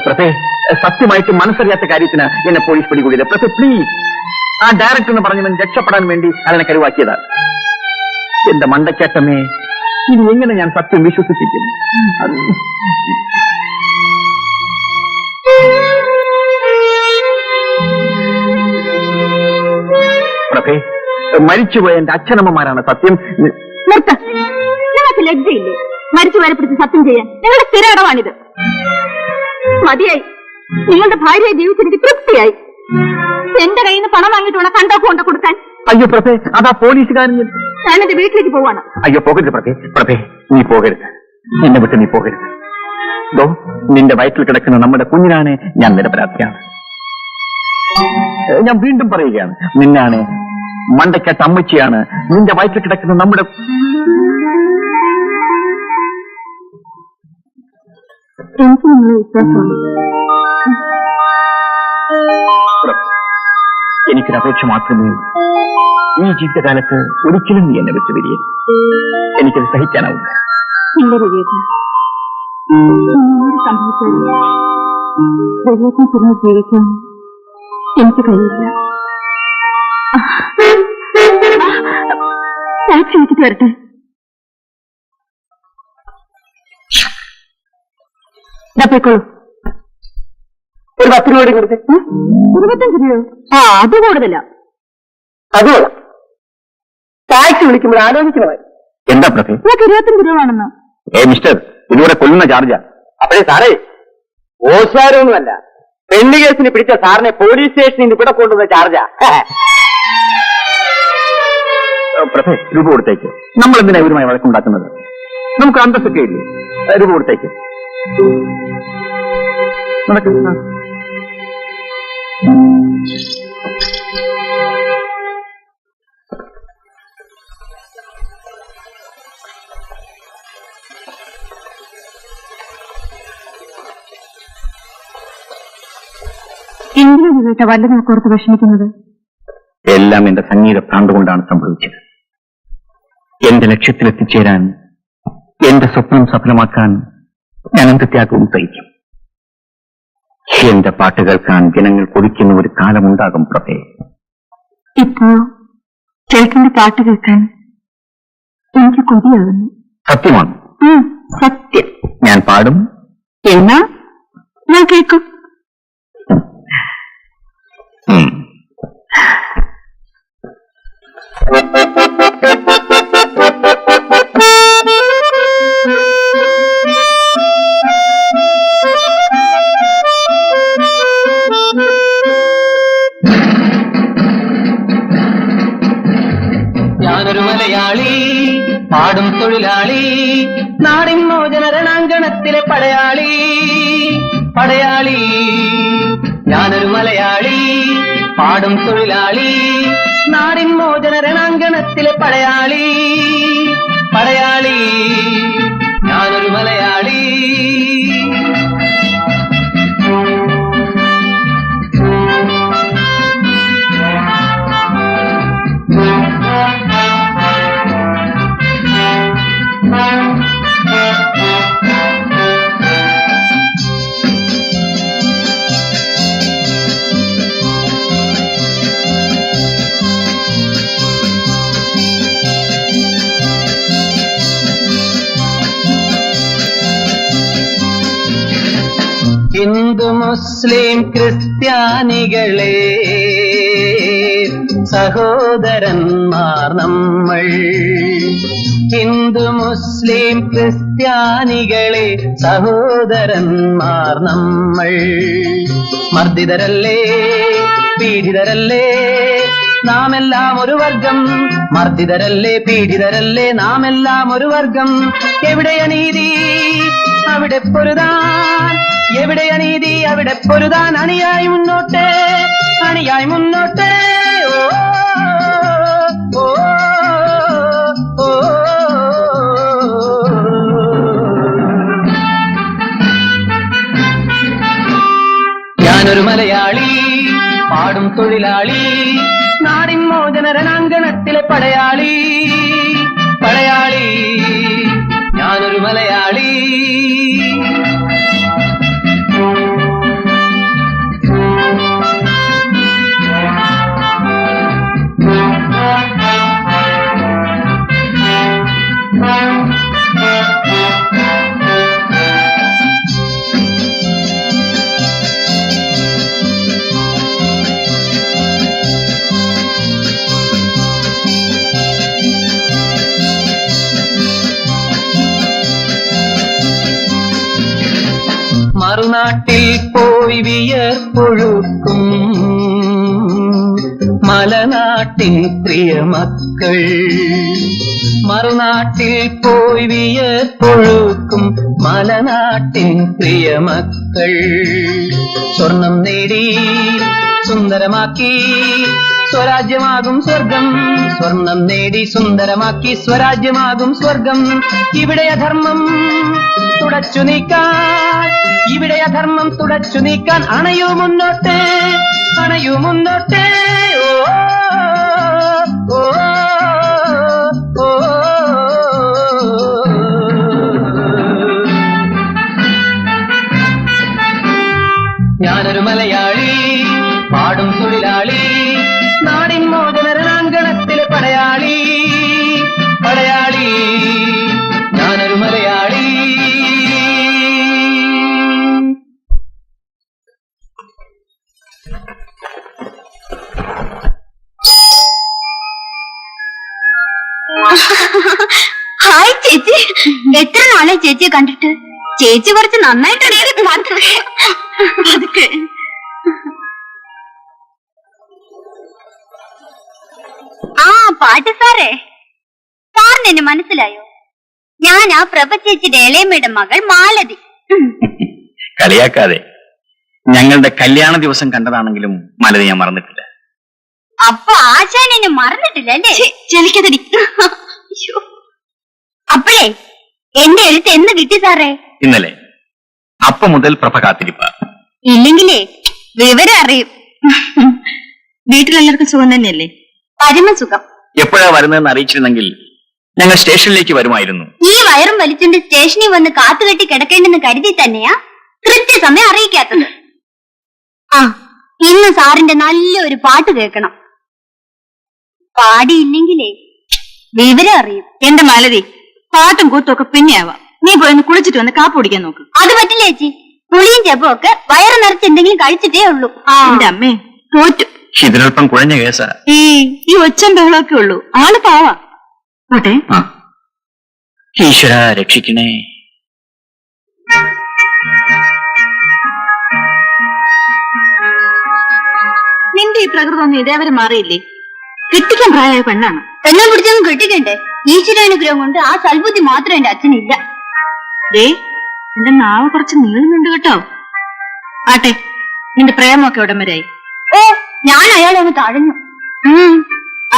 പ്രഭേ, സത്യമായിട്ട് മനസ്സറിയാത്ത കാര്യത്തിന് എന്നെ പോലീസ് പിടികൂടിയില്ല. പ്രഭേ, പ്ലീസ്. ആ ഡയറക്ടർ എന്ന് പറഞ്ഞവൻ രക്ഷപ്പെടാൻ വേണ്ടി അതിനെ കരുവാക്കിയതാ. എന്റെ മണ്ടക്കേട്ടമേ, ഇനി എങ്ങനെ ഞാൻ സത്യം വിശ്വസിപ്പിക്കും? പ്രഭേ, മരിച്ചുപോയ എന്റെ അച്ഛനമ്മമാരാണ് സത്യം. നിങ്ങൾക്ക് ലജ്ജയില്ലേ മരിച്ചു വരപ്പെടുത്തി സത്യം ചെയ്യാൻ? നിങ്ങളുടെ സ്ഥിര ഇടവാണിത്. മതിയായി. നിങ്ങളുടെ ഭാര്യയെ ജീവിച്ചെനിക്ക് തൃപ്തിയായി. എന്റെ കയ്യിൽ നിന്ന് പണം വാങ്ങിയിട്ട് വേണം കണ്ടോക്ക് കൊണ്ട് കൊടുക്കാൻ. അയ്യോ പ്രഭേ, അതാ പോലീസുകാരൻ. ഞാനെന്റെ വീട്ടിലേക്ക് പോവാണ്. അയ്യോ പോകരുത് പ്രഭേ. പ്രഭേ, നീ പോകരുത്. എന്നെ വിട്ട് നീ പോകരുത്. ദോ, നിന്റെ വയറ്റിൽ കിടക്കുന്ന നമ്മുടെ കുഞ്ഞിനാണ് ഞാൻ നിരപരാധിയാണ്. ഞാൻ വീണ്ടും പറയുകയാണ്, നിന്നാണ് മണ്ടയ്ക്കട്ട അമ്മച്ചിയാണ്. നിന്റെ വയറ്റിൽ കിടക്കുന്ന നമ്മുടെ എനിക്ക് നിങ്ങളെ വിശ്വാസമാണ്. എനിക്കൊരപേക്ഷ മാത്രമേ ഉള്ളൂ. ഈ ജീവിതകാലത്ത് ഒരിക്കലും നീ എന്നെ വിട്ടു പിരിയരുത്. എനിക്കത് സഹിക്കാനാവില്ല. ഇല്ല രവിയേട്ട, സംഭവിച്ചാലും രവിയേട്ടനെ തിരിഞ്ഞ് ജീവിക്കാൻ എനിക്ക് കഴിയില്ല. ടാക്സി വിളിച്ചിട്ട് വരട്ടെ. പോയിക്കോളൂ. ഒരു 10 രൂപ കൊടുത്ത്. 25 രൂപയോ? അത് കൂടുതല. അതുകൊള്ള ടാക്സി വിളിക്കുമ്പോൾ ആലോചിക്കണമായി. എന്താ പ്രഭേ? നിങ്ങൾക്ക് 25 രൂപ ആണെന്നോ? മിസ്റ്റർ, ഇതിലൂടെ കൊല്ലുന്ന ചാർജാ. അപ്പഴേ സാറേ, ഓശാരൊന്നുമല്ല, പെണ്ണ് കേസിന് പിടിച്ച സാറിനെ പോലീസ് സ്റ്റേഷനിൽ നിന്ന് ഇവിടെ കൊണ്ടുവന്ന ചാർജാ. പ്രഭേ, രൂപ കൊടുത്തേക്ക്. നമ്മൾ എന്തിനാ ഇവരുമായി വഴക്കുണ്ടാക്കുന്നത്? നമുക്ക് അന്തസ്സൊക്കെ ഇല്ലേ? രൂപ കൊടുത്തേക്ക്. നടക്ക്. എന്തിനാണ് കേട്ട വല്ലതും ഓർത്ത് വിഷമിക്കുന്നത്? എല്ലാം എന്റെ സംഗീത ഭ്രാന്ത് കൊണ്ടാണ് സംഭവിച്ചത്. എന്റെ ലക്ഷ്യത്തിലെത്തിച്ചേരാൻ, എന്റെ സ്വപ്നം സഫലമാക്കാൻ ഞാൻ എന്ത് ത്യാഗവും സഹിക്കും. എന്റെ പാട്ട് കേൾക്കാൻ ജനങ്ങൾ കൊതിക്കുന്ന ഒരു കാലമുണ്ടാകും പ്രഭേ. ഇപ്പോ ചേട്ടന്റെ പാട്ട് കേൾക്കാൻ എനിക്ക് കൊതിയാകുന്നു. സത്യമാണ്. സത്യം. ഞാൻ പാടും. എന്നാ ഞാൻ കേൾക്കും. ഞാനൊരു മലയാളി, പാടും തൊഴിലാളി, നാടിൻ മോചന രണാങ്കണത്തിലെ പടയാളി. പടയാളി, ഞാനൊരു മലയാളി, പാടും തൊഴിലാളി, നാടിൻ മോചന രണാങ്കണത്തിലെ പടയാളി. പടയാളി, ഞാനൊരു മലയാളി. മുസ്ലിം ക്രിസ്ത്യാനികളെ സഹോദരന്മാർ നമ്മൾ. ഹിന്ദു മുസ്ലിം ക്രിസ്ത്യാനികളെ സഹോദരന്മാർ നമ്മൾ. മർദ്ദിതരല്ലേ പീഡിതരല്ലേ നാമെല്ലാം ഒരു വർഗം. മർദ്ദിതരല്ലേ പീഡിതരല്ലേ നാമെല്ലാം ഒരു വർഗം. എവിടെയ നീതി അവിടെ പൊരുതാൻ, എവിടെയ നീതി അവിടെ പൊരുതാൻ. അണിയായി മുന്നോട്ട്, അണിയായി മുന്നോട്ട്. ഓ ഓ ഓ ഞാനൊരു മലയാളി, പാടും തൊഴിലാളി, നാടിൻ മോചന രണാങ്കണത്തിലെ പടയാളി, പടയാളി. ഞാനൊരു മലയാളി. മറുനാട്ടിൽ പോയി വിയർപ്പൊഴുക്കും മലനാട്ടിൻ പ്രിയ മക്കൾ. മറുനാട്ടിൽ പോയി വിയർപ്പൊഴുക്കും മലനാട്ടിൻ പ്രിയ മക്കൾ. സ്വർണം നേടി സുന്ദരമാക്കി സ്വരാജ്യമാകും സ്വർഗം. സ്വർണം നേടി സുന്ദരമാക്കി സ്വരാജ്യമാകും സ്വർഗം. ഇവിടെ അധർമ്മം തുടച്ചു നീക്കാൻ, ഇവിടെ അധർമ്മം തുടച്ചു നീക്കാൻ. അണയൂ മുന്നോട്ട്, അണയൂ മുന്നോട്ട്. ഓ ഓ ഓ ഞാനൊരു മലയാളി, പാടും തൊഴിലാളി, നാടിൻ മോചന രണാങ്കണത്തിലെ പടയാളി, പടയാളി. ഞാനൊരു മലയാളി. ഹായ് ചേച്ചി, എത്ര നാളെ ചേച്ചിയെ കണ്ടിട്ട്. ചേച്ചി കുറച്ച് നന്നായിട്ടുണ്ട്. ആ പാട്ട് സാറേ, സാറിന് എന്നെ മനസ്സിലായോ? ഞാൻ ആ പ്രഭ ചേച്ചിയുടെ ഇളയമ്മയുടെ മകൾ മാലതി. കളിയാക്കാതെ. ഞങ്ങളുടെ കല്യാണ ദിവസം കണ്ടതാണെങ്കിലും മലതി ഞാൻ മറന്നിട്ടില്ല. അപ്പൊ ആശാൻ എന്നെ മറന്നിട്ടില്ല അല്ലേ? ചെലിക്കതടി. അപ്പോഴേ എന്റെ എഴുത്ത് എന്ന് കിട്ടി സാറേ? ഇന്നലെ. അപ്പൊ മുതൽ പ്രഭ കാത്തിരിപ്പ. ഇല്ലെങ്കിലേ വിവരം അറിയും. വീട്ടിലെല്ലാവർക്കും സുഖം തന്നെയല്ലേ? പരമസുഖം. എപ്പോഴാ വരുന്നതെന്ന് അറിയിച്ചിരുന്നെങ്കിൽ ഞങ്ങൾ സ്റ്റേഷനിലേക്ക് വരുമായിരുന്നു. ഈ വയറും വലിച്ചുകൊണ്ട് സ്റ്റേഷനിൽ വന്ന് കാത്തുകെട്ടി കിടക്കേണ്ടെന്ന് കരുതി തന്നെയാ കൃത്യസമയം അറിയിക്കാത്തത്. ആ, ഇന്ന് സാറിന്റെ നല്ലൊരു പാട്ട് കേൾക്കണം. പാടിയില്ലെങ്കിലേ വിവരം അറിയും. എന്റെ മാലതി, പാട്ടും കൂത്തും ഒക്കെ പിന്നെയാവാം. നീ പോയി കുളിച്ചിട്ട് വന്ന് കാപ്പ് കുടിക്കാൻ നോക്ക്. അത് പറ്റില്ല ചേച്ചി. പുളിയും ചെപ്പും ഒക്കെ വയറ് നിറച്ച് എന്തെങ്കിലും കഴിച്ചിട്ടേ ഉള്ളൂ. എന്റെ അമ്മേ, തോറ്റു. ഇതിനൊപ്പം കുഴഞ്ഞ കേസാ. ഈ ഒച്ചം ബഹളമൊക്കെ ഉള്ളൂ. ആള് പാവാ. പോട്ടെ. ഈശ്വര രക്ഷിക്കണേ. നിന്റെ ഈ പ്രകൃതമൊന്നും ഇതേവരെ മാറിയില്ലേ? കെട്ടിക്കാൻ പ്രായമായ പെണ്ണാണ്. എന്നെ പിടിച്ചൊന്നും കെട്ടിക്കണ്ടേ? ഈശ്വരാനുഗ്രഹം കൊണ്ട് ആ സൽബുദ്ധി മാത്രം എന്റെ അച്ഛനില്ല. എന്റെ നാവ് കുറച്ച് നീളുന്നുണ്ട് കേട്ടോ. ആട്ടെ, നിന്റെ പ്രേമൊക്കെ ഉടൻ വരായി. ഓ, ഞാൻ അയാളെ ഒന്ന് തഴഞ്ഞു.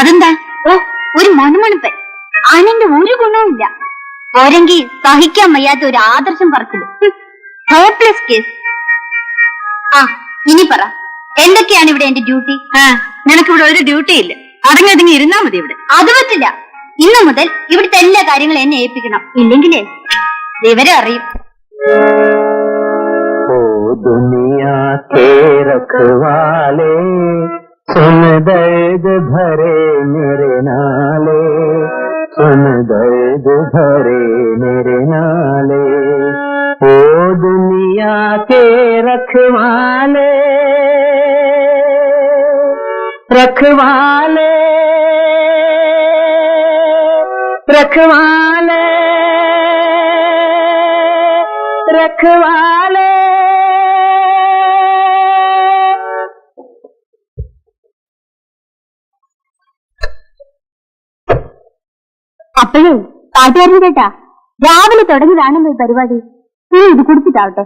അതെന്താ? ഓ, ഒരു മണമണപ്പൻ. അതിന്റെ ഒരു ഗുണവുമില്ല. പോരെങ്കിൽ സഹിക്കാൻ വയ്യാത്ത ഒരു ആദർശം പറച്ചില്ല. Hopeless case. ആ, ഇനി പറ, എന്തൊക്കെയാണ് ഇവിടെ എന്റെ ഡ്യൂട്ടി? നിനക്കിവിടെ ഒരു ഡ്യൂട്ടി ഇല്ല. അടങ്ങി ഇരുന്നാ മതി ഇവിടെ. അത് പറ്റില്ല. ഇന്നു മുതൽ ഇവിടുത്തെ എല്ലാ കാര്യങ്ങളും എന്നെ ഏൽപ്പിക്കണം. ഇല്ലെങ്കിലേ വിവരം അറിയും. ओ दुनिया के रखवाले, सुन दर्द भरे मेरे नाले, सुन दर्द भरे मेरे नाले. ओ दुनिया के रखवाले. रखवाले रखवाले रखवाले അപ്പോഴേ പാട്ടുകാരൻ കേട്ടാ രാവിലെ തുടങ്ങിയതാണല്ലോ ഈ പരിപാടി. നീ ഇത് കുടിച്ചിട്ടാവട്ടെ.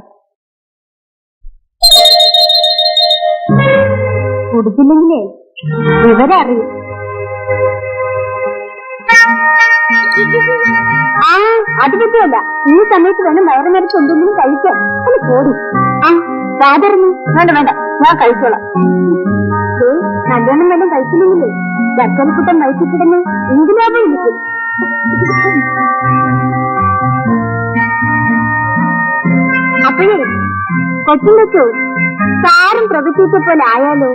കുടിച്ചില്ലെങ്കിലേ വിവരം അറിയും. ആ അത് പറ്റുമല്ല. ഈ സമയത്ത് വേണം വയറ് നിറച്ച് എന്തെങ്കിലും കഴിക്കാൻ. ഒന്ന് പോടി. ആ വാതറന്നു. വേണ്ട വേണ്ട, ഞാൻ കഴിച്ചോളാം. നല്ലോണം വേണം കഴിച്ചില്ലെങ്കിലേ ചക്കരക്കുട്ടൻ വയറ്റിക്കിടന്ന് എന്തിനാവും ഇരിക്കും. അപ്പോഴേ കൊച്ചുമ്പോ സാരം പ്രവചിച്ച പോലെ ആയാലോ?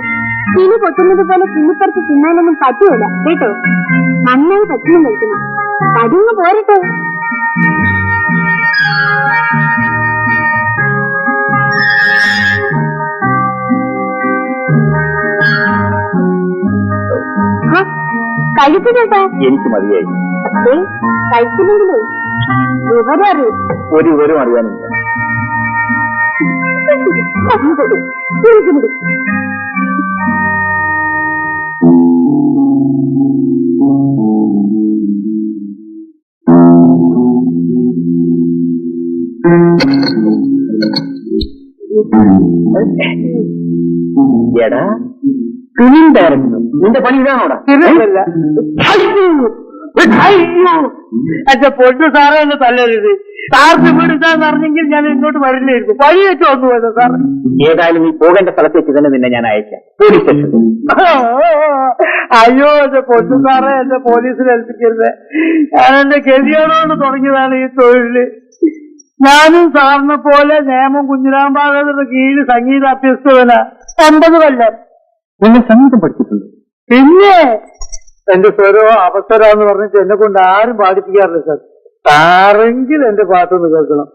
കിളി പൊട്ടുന്നത് പോലെ കിളിപ്പറിച്ച് തിന്നാനൊന്നും പറ്റുമല്ല കേട്ടോ. നന്നായി ഭക്ഷണം കഴിക്കണം. പതിങ്ങ് പോരട്ടെ. കഴിച്ചു കേട്ടാ. എനിക്ക് മതിയായി. അതെ കഴിച്ചില്ലെങ്കിലേ വിവരം അറിയും. ഒരു വിവരം അറിയാനില്ല. എടാ തുണിണ്ടായിരുന്നു. നിന്റെ പണി ഇതാണോടാ? എന്റെ പൊന്നു സാറേ എന്ന് തല്ലരുത്. സാറിന് വിടുത്താന്ന് അറിഞ്ഞെങ്കിൽ ഞാൻ ഇങ്ങോട്ട് വരില്ലായിരുന്നു. വഴിയേറ്റം ഒന്നു പോയത് സാർ. ഏതായാലും നീ പോകേണ്ട സ്ഥലത്തേക്ക് തന്നെ നിന്നെ ഞാൻ അയക്കാം. Police station. അയ്യോ എന്റെ പൊന്നു സാറേ, എന്റെ പോലീസിൽ ഏൽപ്പിക്കരുത്. ഞാൻ എന്റെ ഗതിയോടുകൊണ്ട് തുടങ്ങിയതാണ് ഈ തൊഴില്. ഞാനും സാറിനെ പോലെ നേമം കുഞ്ഞിരാമ്പാകരുടെ കീഴിൽ സംഗീത അഭ്യസ്തവന 9 കൊല്ലം. നിന്നെ സംഗീതം പഠിച്ചിട്ടുണ്ട്? പിന്നെ എന്റെ സ്വരമോ അവസരമെന്ന് പറഞ്ഞിട്ട് എന്നെ കൊണ്ട് ആരും പാടിപ്പിക്കാറില്ല സാർ. സാറെങ്കിൽ എന്റെ പാട്ടൊന്ന് കേൾക്കണം.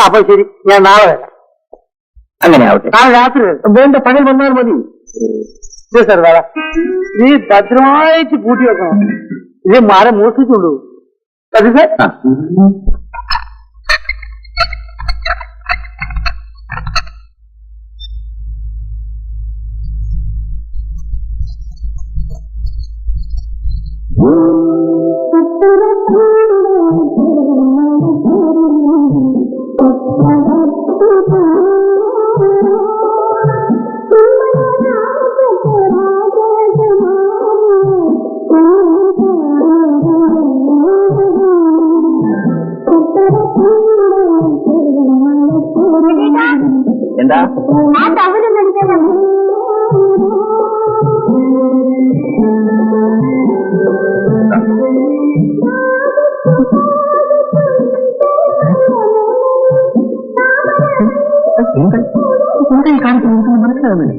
അപ്പൊ ശരി, ഞാൻ നാളെ വരാം. അങ്ങനെ ആവട്ടെ. നാളെ രാത്രി വേണ്ട, പകൽ വന്നാൽ മതി. സാർ വേണം. നീ ഭദ്രമായിട്ട് കൂട്ടി വെക്കണം. ഇത് മരം മോഷിച്ചുള്ളൂ. അത് സാർ. എന്താ ആ ടവലും കഴിക്കാൻ എന്തായി കാണിക്കുന്നത് മനസ്സിലാവുന്നില്ല.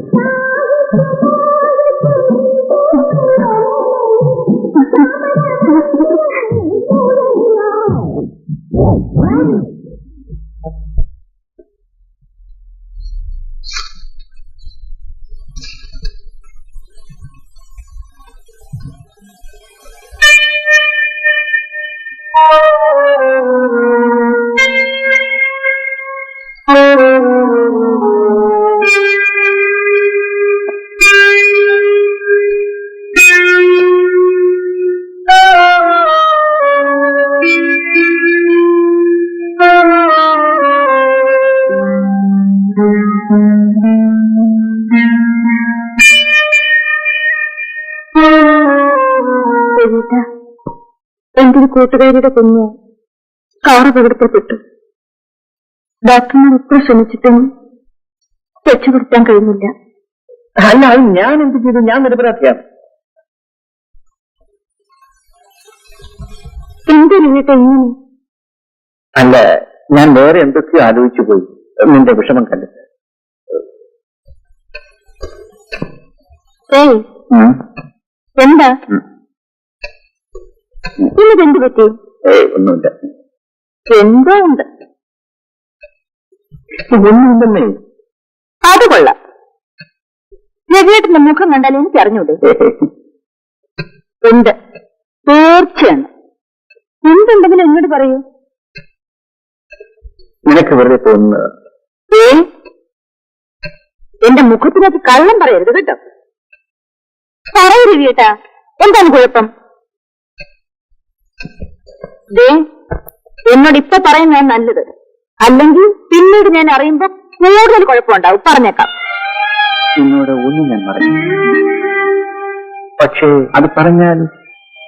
എന്റെ ഒരു കൂട്ടുകാരിയുടെ കുഞ്ഞ് കാറ് പകർത്തപ്പെട്ടു. ഡോക്ടർമാർ എത്ര ശ്രമിച്ചിട്ടും രക്ഷപ്പെടുത്താൻ കഴിഞ്ഞില്ല. അല്ല, അത് ഞാൻ എന്ത് ചെയ്തു? ഞാൻ നിരപരാധിയാണ്. എന്തൊരു വീട്ട ഇങ്ങനെ? അല്ല, ഞാൻ വേറെ എന്തൊക്കെയോ ആലോചിച്ചു പോയി. നിന്റെ വിഷമം കണ്ടിട്ട്. എന്താ ഇന്നെന്ത് പറ്റി? ഒന്നുമില്ല. എന്തോ ഉണ്ട്. ഒന്നുമില്ലെന്നേ. അത് കൊള്ളാം. രവിയേട്ടന്റെ മുഖം കണ്ടാൽ എനിക്ക് അറിഞ്ഞൂടെ? ഉണ്ട്, തീർച്ചയാണ്. എന്തുണ്ടെങ്കിലും എന്നോട് പറയൂ. നിനക്ക് വെറുതെ തോന്നുന്നത്. എന്റെ മുഖത്തിനകത്ത് കള്ളം പറയരുത് കേട്ടോ. പറയൂ രവിയേട്ടാ, എന്താണ് കുഴപ്പം? എന്നോട് ഇപ്പൊ പറയുന്നതാണ് നല്ലത്. അല്ലെങ്കിൽ പിന്നീട് ഞാൻ അറിയുമ്പോ കൂടുതൽ കുഴപ്പമുണ്ടാവും. പറഞ്ഞേക്കാം. നിന്നോട് ഒന്നും ഞാൻ പറഞ്ഞു, പക്ഷേ അത് പറഞ്ഞാൽ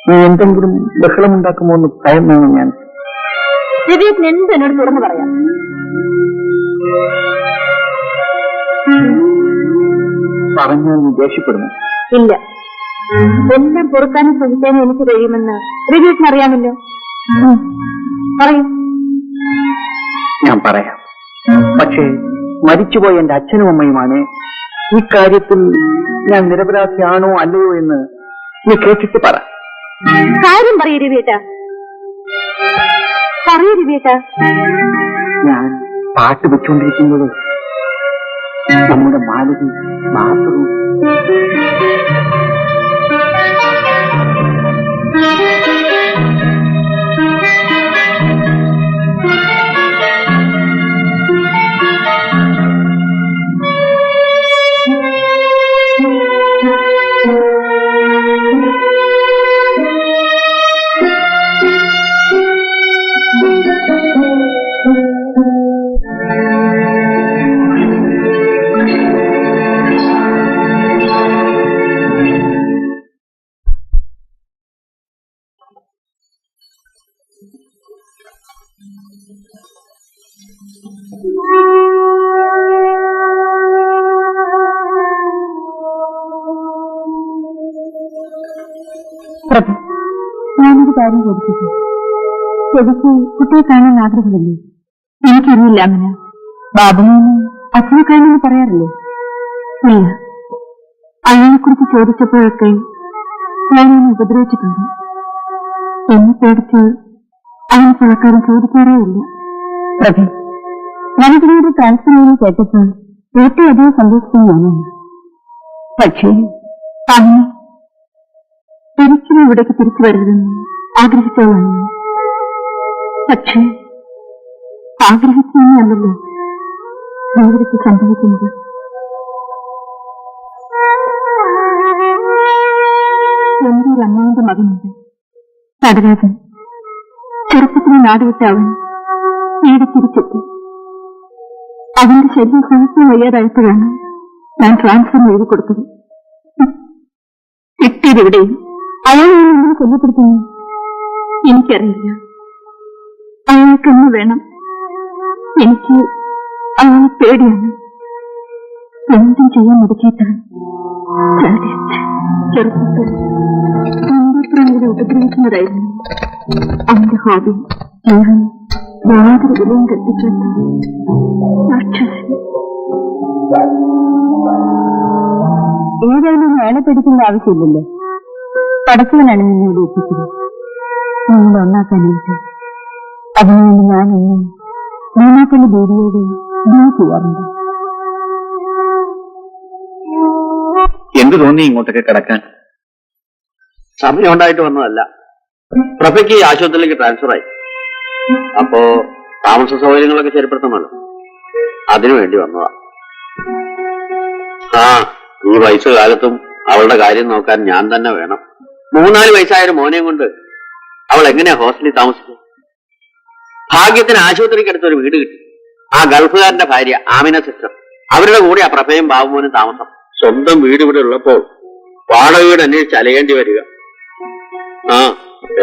നീ എന്തെങ്കിലും ബഹളമുണ്ടാക്കുമോ എന്ന് ഭയമാണ് ഞാൻ. രവിയേട്ടൻ എന്ത് എന്നോട് തുറന്നു പറയാം. പറഞ്ഞാൽ നീ ദേഷ്യപ്പെടുന്നു. ഇല്ല, എല്ലാം പൊറുക്കാനും ശ്രമിക്കാനും എനിക്ക് കഴിയുമെന്ന് രവിയേട്ടൻ അറിയാമല്ലോ. പറയൂ. ഞാൻ പറയാം, പക്ഷേ മരിച്ചുപോയ എന്റെ അച്ഛനും അമ്മയുമാണ്. ഇക്കാര്യത്തിൽ ഞാൻ നിരപരാധിയാണോ അല്ലയോ എന്ന് നീ കേട്ടിട്ട് പറ. കാര്യം പറയൂ രവിയേട്ടാ, പറയൂ രവിയേട്ടാ. ഞാൻ പാട്ട് വെച്ചുകൊണ്ടിരിക്കുന്നത് നമ്മുടെ മാലതി മാത്രവും പ്രഭു, ഞാനൊരു കാര്യം ചോദിച്ചു. ശരിക്ക് കുട്ടിയെ കാണാൻ ആഗ്രഹമില്ലേ? എനിക്കറിയില്ല അമ്മ. ബാബുവിനും അച്ഛനെ കാണുമെന്ന് പറയാറില്ലേ? ഇല്ല. അയാളെക്കുറിച്ച് ചോദിച്ചപ്പോഴൊക്കെ ഞാനതിനെ ഉപദ്രവിച്ചിട്ടുണ്ട്. എന്നെ പേടിച്ച് അവന് പുഴക്കാരൻ ചോദിക്കാറേ ഇല്ല. പ്രഭു, ഞാനിതിനോട് ട്രാൻസ്ഫർ ചെയ്യുന്ന കേട്ടപ്പോൾ ഏറ്റവും അധികം സന്തോഷിക്കുന്നതാണ്. പക്ഷേ അന്ന് ഒരിക്കലും ഇവിടേക്ക് തിരിച്ചു വരരുതെന്ന് ആഗ്രഹിച്ചവളാണ്. പക്ഷേ ആഗ്രഹിക്കുന്നതല്ലല്ലോ ജീവിതത്തിൽ സംഭവിക്കുന്നത്. എന്റെ ഒരു അമ്മയുടെ മകനുണ്ട്, നടരാജൻ. ചെറുപ്പത്തിന് നാടുവിട്ട അവൻ വീട് തിരിച്ചെത്തി. അവന്റെ ശല്യം സഹിക്കാൻ വയ്യാതായപ്പോഴാണ് ഞാൻ ട്രാൻസ്ഫർ എഴുതി കൊടുത്തത്. കിട്ടിയതിവിടെയും അയാൾ എന്നെ കൊല്ലപ്പെടുത്തുന്നു. എനിക്കറിയില്ല. അയാൾക്ക് എന്നെ വേണം. എനിക്ക് അയാളെ പേടിയാണ്. എന്തും ചെയ്യാൻ മുടക്കിയിട്ടാണ് ചെറുപ്പത്തിൽ ഇവിടെ ഉപദ്രവിക്കുന്നതായിരുന്നു അവന്റെ ഹോബി. ഞാൻ യാതൊരു വിലയും കൽപ്പിച്ചില്ല. ഏതായാലും അയാളെ പേടിക്കേണ്ട ആവശ്യമില്ലല്ലോ. പടച്ചവനാണ് നിന്നോട് എത്തിച്ചത്. നിങ്ങളെ ഒന്നാക്കാനായിട്ട് അതിനുവേണ്ടി ഞാൻ എന്നും നീനാക്കന്റെ ദേവിയോട് ദുആ ചെയ്യാറുണ്ട്. എന്ത് തോന്നി ഇങ്ങോട്ടൊക്കെ കിടക്കാൻ? സമയം ഉണ്ടായിട്ട് വന്നതല്ല. പ്രഭയ്ക്ക് ആശുപത്രിയിലേക്ക് ട്രാൻസ്ഫറായി. അപ്പോ താമസ സൗകര്യങ്ങളൊക്കെ ശരിപ്പെടുത്തണമല്ലോ, അതിനുവേണ്ടി വന്നതാ. ആ, ഈ വയസ്സുകാലത്തും അവളുടെ കാര്യം നോക്കാൻ ഞാൻ തന്നെ വേണം. 3-4 വയസ്സായൊരു മോനെയും കൊണ്ട് അവൾ എങ്ങനെയാ ഹോസ്റ്റലിൽ താമസിക്കും? ഭാഗ്യത്തിന് ആശുപത്രിക്ക് അടുത്തൊരു വീട് കിട്ടി. ആ ഗൾഫുകാരന്റെ ഭാര്യ ആമിന സിസ്റ്റർ, അവരുടെ കൂടെ ആ പ്രഭയും ബാബുമോനും താമസം. സ്വന്തം വീട് ഇവിടെ ഉള്ളപ്പോൾ വാടക വീട് അന്വേഷിച്ച് അലയേണ്ടി വരിക. ആ,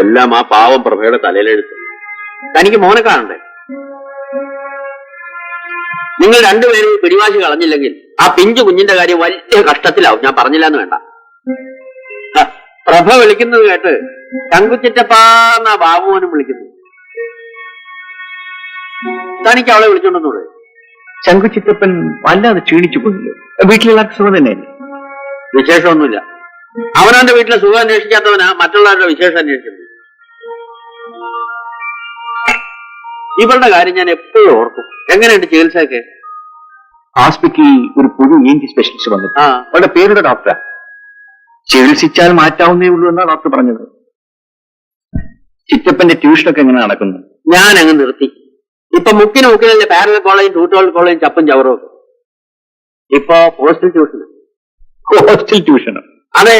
എല്ലാം ആ പാവം പ്രഭയുടെ തലയിലെഴുത്ത്. തനിക്ക് മോനെ കാണണ്ടേ? നിങ്ങൾ രണ്ടുപേരും പിടിവാശി കളഞ്ഞില്ലെങ്കിൽ ആ പിഞ്ചു കുഞ്ഞിന്റെ കാര്യം വലിയ കഷ്ടത്തിലാവും. ഞാൻ പറഞ്ഞില്ലെന്ന് വേണ്ട. പ്രഭ വിളിക്കുന്നത് കേട്ട് ചങ്കുച്ചിറ്റപ്പാന്ന ബാബുമോനും വിളിക്കുന്നു. തനിക്ക് അവളെ വിളിച്ചോണ്ടെന്നൂടെ? ശങ്കുച്ചിറ്റപ്പൻ വല്ലാതെ ക്ഷീണിച്ചു പോയല്ലോ. വീട്ടിലെല്ലാവർക്കും സുഖം തന്നെയല്ലേ? വിശേഷമൊന്നുമില്ല. അവനവന്റെ വീട്ടിലെ സുഖം അന്വേഷിക്കാത്തവനാ മറ്റുള്ളവരുടെ വിശേഷം അന്വേഷിക്കുന്നത്. ഇവളുടെ കാര്യം ഞാൻ എപ്പോഴും ഓർക്കും. എങ്ങനെയുണ്ട് ചികിത്സയൊക്കെ? ആസ്പിക്ക് ഒരു പുതിയ ENT സ്പെഷ്യലിസ്റ്റ് വന്നു. ആ, അവരുടെ പേരുടെ ഡോക്ടറാ. ചികിത്സിച്ചാൽ മാറ്റാവുന്നേ ഉള്ളൂ എന്നാ ഡോക്ടർ പറഞ്ഞത്. ചിറ്റപ്പന്റെ ട്യൂഷനൊക്കെ എങ്ങനെ നടക്കുന്നു? ഞാൻ അങ്ങ് നിർത്തി. ഇപ്പൊ മുക്കിനല്ലേ പാരലൽ കോളേജും ട്യൂട്ടോറിയൽ കോളേജും ചപ്പും ചവറും ഒക്കെ. ഇപ്പൊ ഹോസ്റ്റൽ ട്യൂഷൻ. ഹോസ്റ്റൽ ട്യൂഷനോ? അതെ,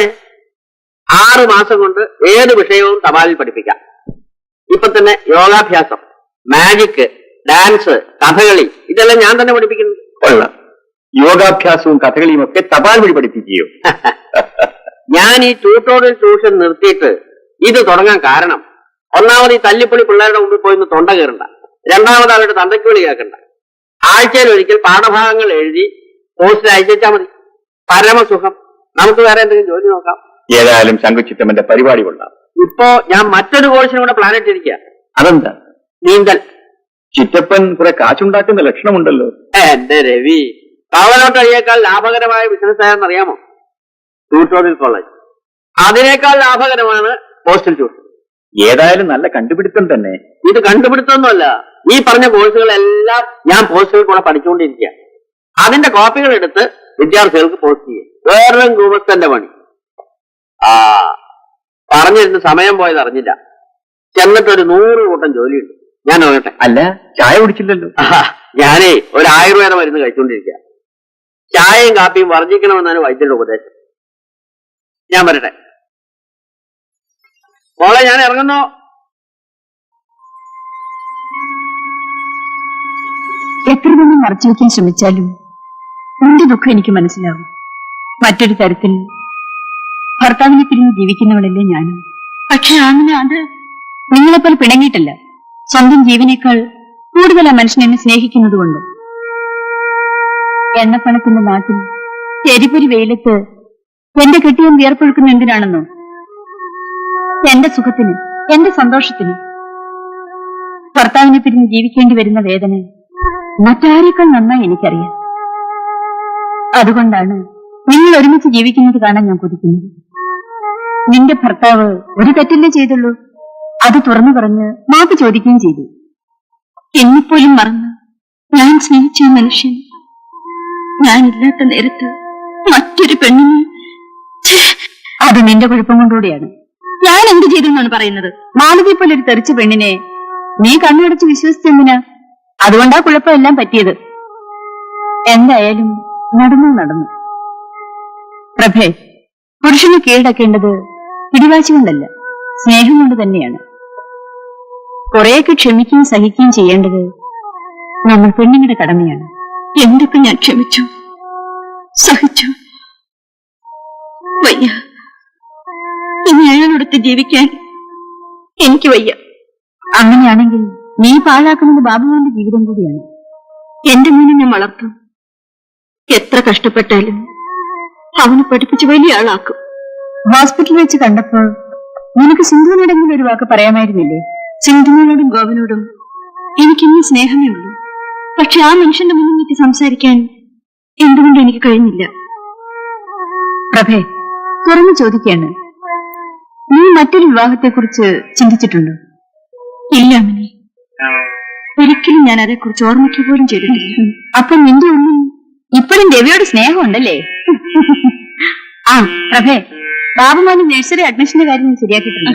6 മാസം കൊണ്ട് ഏത് വിഷയവും തപാലിൽ പഠിപ്പിക്കാം. ഇപ്പൊ തന്നെ യോഗാഭ്യാസം, മാജിക്, ഡാൻസ്, കഥകളി ഇതെല്ലാം ഞാൻ തന്നെ പഠിപ്പിക്കുന്നു. കൊള്ളാം. യോഗാഭ്യാസവും കഥകളിയും ഒക്കെ തപാൽ വഴി പഠിപ്പിക്കുകയോ? ഞാൻ ഈ ട്യൂട്ടോറിയൽ ട്യൂഷൻ നിർത്തിയിട്ട് ഇത് തുടങ്ങാൻ കാരണം, ഒന്നാമത് ഈ തല്ലിപ്പൊളി പിള്ളേരുടെ മുമ്പിൽ പോയി തൊണ്ട കയറണ്ട, രണ്ടാമത് അവരുടെ തന്തയ്ക്ക് വിളി കേൾക്കണ്ട. ആഴ്ചയിൽ ഒരിക്കൽ പാഠഭാഗങ്ങൾ എഴുതി പോസ്റ്റിൽ അയച്ചാൽ മതി. പരമസുഖം. നമുക്ക് വേറെ എന്തെങ്കിലും ജോലി നോക്കാം. ഏതായാലും ശങ്കുച്ചിറ്റമ്മന്റെ പരിപാടി കൊള്ളാം. ഇപ്പോ ഞാൻ മറ്റൊരു കോഴ്സിനും കൂടെ പ്ലാൻ ഇട്ടിരിക്കുക. അതെന്താ? നീന്തൽ. ചിറ്റപ്പൻ കുറെ കാശുണ്ടാക്കുന്ന ലക്ഷണമുണ്ടല്ലോ. എന്റെ രവി, കവലോട്ടഴിയേക്കാൾ ലാഭകരമായ ബിസിനസ് ആയെന്നറിയാമോ? Tutorial college. അതിനേക്കാൾ ലാഭകരമാണ് ഹോസ്റ്റൽ ട്യൂഷൻ. ഏതായാലും നല്ല കണ്ടുപിടുത്തം തന്നെ. ഇത് കണ്ടുപിടുത്തൊന്നുമല്ല. ഈ പറഞ്ഞ കോഴ്സുകളെല്ലാം ഞാൻ പോസ്റ്റുകളിൽ കൂടെ പഠിച്ചുകൊണ്ടിരിക്കുക. അതിന്റെ കോപ്പികൾ എടുത്ത് വിദ്യാർത്ഥികൾക്ക് പോസ്റ്റ് ചെയ്യും. വേറൊരു ഗൂമസ്തന്റെ പണി. ആ, പറഞ്ഞിരുന്ന് സമയം പോയത് അറിഞ്ഞില്ല. ചെന്നിട്ടൊരു 100 കൂട്ടം ജോലിയുണ്ട്. ഞാൻ നോക്കട്ടെ. അല്ല, ചായ കുടിച്ചില്ലല്ലോ. ഞാനേ ഒരു ആയുർവേദ മരുന്ന് കഴിച്ചുകൊണ്ടിരിക്കുക. ചായയും കാപ്പിയും വർജിക്കണമെന്നാണ് വൈദ്യരുടെ ഉപദേശം. ഞാൻ വരട്ടെ മോളെ, ഞാൻ ഇറങ്ങുന്നു. എത്ര തന്നെ മറച്ചു വയ്ക്കാൻ ശ്രമിച്ചാലും നിന്റെ ദുഃഖം എനിക്ക് മനസ്സിലാവും. മറ്റൊരു തരത്തിൽ ഭർത്താവിനെ പിരിഞ്ഞ് ജീവിക്കുന്നവളല്ലേ ഞാനും. പക്ഷെ അങ്ങനെ അത് നിങ്ങളെപ്പോലെ പിണങ്ങിയിട്ടല്ല, സ്വന്തം ജീവനേക്കാൾ കൂടുതൽ ആ മനുഷ്യൻ എന്നെ സ്നേഹിക്കുന്നതുകൊണ്ട്. എണ്ണപ്പണത്തിന്റെ നാട്ടിൽ എരിപൊരി വെയിലത്ത് എന്റെ കെട്ടിയൻ വിയർപ്പൊഴുക്കുന്ന എന്തിനാണെന്നോ? എന്റെ സുഖത്തിന്, എന്റെ സന്തോഷത്തിന്. ഭർത്താവിനെ പിരിഞ്ഞ് ജീവിക്കേണ്ടി വരുന്ന വേദന മറ്റാരേക്കാൾ നന്നായി എനിക്കറിയാം. അതുകൊണ്ടാണ് നിങ്ങൾ ഒരുമിച്ച് ജീവിക്കുന്നത് കാണാൻ ഞാൻ കൊതിക്കുന്നത്. നിന്റെ ഭർത്താവ് ഒരു തെറ്റല്ലേ ചെയ്തുള്ളൂ, അത് തുറന്നു പറഞ്ഞ് മാപ്പ് ചോദിക്കുകയും ചെയ്തു. എന്നെപ്പോലും മറന്ന് ഞാൻ സ്നേഹിച്ച മനുഷ്യൻ ഞാനില്ലാത്ത നേരത്ത് മറ്റൊരു പെണ്ണിനെ, അത് നിന്റെ കുഴപ്പം കൊണ്ടുകൂടിയാണ്. ഞാൻ എന്ത് ചെയ്തു എന്നാണ് പറയുന്നത്? മാലതിയെ പോലെ ഒരു തെറിച്ച പെണ്ണിനെ നീ കണ്ണടച്ച് വിശ്വസിച്ചെന്തിനാ? അതുകൊണ്ടാ കുഴപ്പമെല്ലാം പറ്റിയത്. എന്തായാലും നടന്നു. പ്രഭേ, പുരുഷനെ കീഴടക്കേണ്ടത് പിടിവാശി കൊണ്ടല്ല, സ്നേഹം കൊണ്ട് തന്നെയാണ്. കുറെയൊക്കെ ക്ഷമിക്കുകയും സഹിക്കുകയും ചെയ്യേണ്ടത് നമ്മൾ പെണ്ണുങ്ങളുടെ കടമയാണ്. എന്തൊക്കെ ഞാൻ ക്ഷമിച്ചു, സഹിച്ചു. വയ്യ, ഇനി അയാളോടൊത്ത് ജീവിക്കാൻ എനിക്ക് വയ്യ. അങ്ങനെയാണെങ്കിൽ നീ പാഴാക്കുന്നത് ബാബുവിന്റെ ജീവിതം കൂടിയാണ്. എന്റെ മോനെ ഞാൻ വളർത്തും. എത്ര കഷ്ടപ്പെട്ടാലും അവനെ പഠിപ്പിച്ച് വലിയ ആളാക്കും. ഹോസ്പിറ്റലിൽ വെച്ച് കണ്ടപ്പോൾ നിനക്ക് സിന്ധുവിനോടെങ്കിലും ഒരു വാക്ക് പറയാമായിരുന്നില്ലേ? സിന്ധുവിനോടും ഗോപനോടും എനിക്കിന്നും സ്നേഹമേ ഉള്ളൂ. പക്ഷെ ആ മനുഷ്യന്റെ മുന്നിൽ നിൽക്കി സംസാരിക്കാൻ എന്തുകൊണ്ട് എനിക്ക് കഴിഞ്ഞില്ല? പ്രഭേ, തുറന്നു ചോദിക്കാണ്, നീ മറ്റൊരു വിവാഹത്തെക്കുറിച്ച് ചിന്തിച്ചിട്ടുണ്ടോ? ഇല്ല അമ്മനെ, ഒരിക്കലും ഞാൻ അതേക്കുറിച്ച് ഓർമ്മിക്കുക പോലും ചെയ്തിട്ടില്ല. അപ്പൊ നിന്റെ ഉള്ളിൽ ഇപ്പോഴും രവിയോട് സ്നേഹമുണ്ടല്ലേ? ആ പ്രഭേ, ബാബുമാന് നഴ്സറി അഡ്മിഷന്റെ കാര്യം ഞാൻ ശരിയാക്കിയിട്ടുണ്ട്.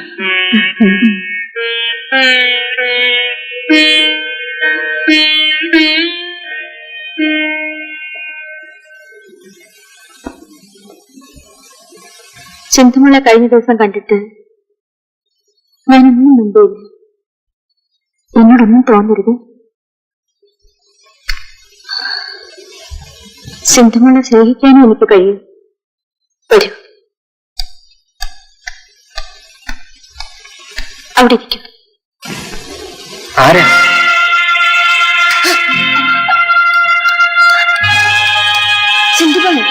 സിന്ധുമുള്ള കഴിഞ്ഞ ദിവസം കണ്ടിട്ട് ഞാനൊന്നും മുമ്പില്ല. എന്നോടൊന്നും തോന്നരുത്. സിന്ധുമുള്ള സ്നേഹിക്കാനും എനിക്ക് കഴിയും. വരൂ, അവിടെ ഇരിക്കും. ആരാ? സിന്ധുമോളെ,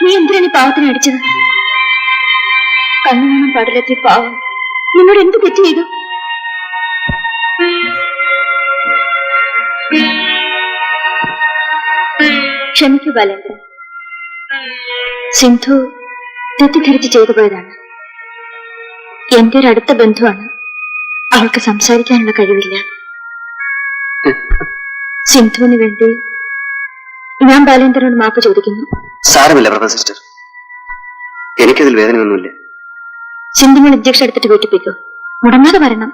നീ എന്തിനാണ് ഈ പാവത്തിനെ അടിച്ചത്? കണ്ണുകാണാൻ പാടില്ലാത്ത പാവം നിന്നോട് എന്ത് തെറ്റ് ചെയ്തു? ക്ഷമിക്കൂ ബാലേന്ദ്രൻ, സിന്ധു തെറ്റിദ്ധരിച്ച് ചെയ്തു പോയതാണ്. എന്റെ ഒരു അടുത്ത ബന്ധുവാണ്. അവൾക്ക് സംസാരിക്കാനുള്ള കഴിവില്ല. സിന്ധുവിന് വേണ്ടി ഞാൻ ബാലേന്ദ്രനോട് മാപ്പ് ചോദിക്കുന്നു. സാരമില്ല പ്രഭ സിസ്റ്റർ, എനിക്കതിൽ വേദനയൊന്നുമില്ല. സിന്ധുമോൾ ഇഞ്ചക്ഷൻ എടുത്തിട്ട് വീട്ടിപ്പിക്കൂ. മുടങ്ങാതെ വരണം.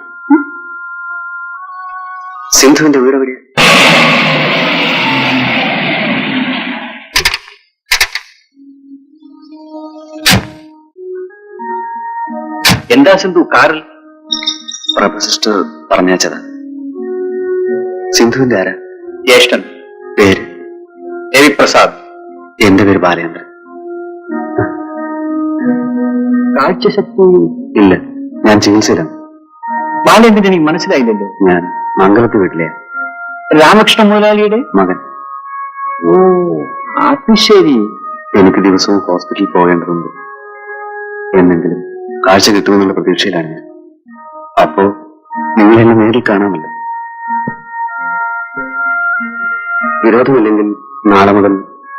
സിന്ധുവിന്റെ വീട് എവിടെയാ? എന്താ സിന്ധു കാറിൽ? പ്രഭ സിസ്റ്റർ പറഞ്ഞയച്ചതാ. സിന്ധുവിന്റെ ആരാ? ജ്യേഷ്ഠൻ. പേര്? രവിപ്രസാദ്. എന്റെ പേര് ബാലേന്ദ്രൻ. കാഴ്ചശക്തി ഇല്ല, ഞാൻ ചികിത്സയിലാണ്. ബാലേന്ദ്രൻ എനിക്ക് മനസ്സിലായില്ലല്ലോ. ഞാൻ മംഗലത്ത് വീട്ടിലെ രാമകൃഷ്ണ മുതലാളിയുടെ മകൻ. ഓ അത് ശരി. എനിക്ക് ദിവസവും ഹോസ്പിറ്റലിൽ പോകേണ്ടതുണ്ട്. എന്നെങ്കിലും കാഴ്ച കിട്ടുമെന്നുള്ള പ്രതീക്ഷയിലാണ് ഞാൻ. അപ്പോ നിങ്ങളെന്നെ നേരിൽ കാണാമല്ലോ. വിരോധമില്ലെങ്കിൽ നാളെ മുതൽ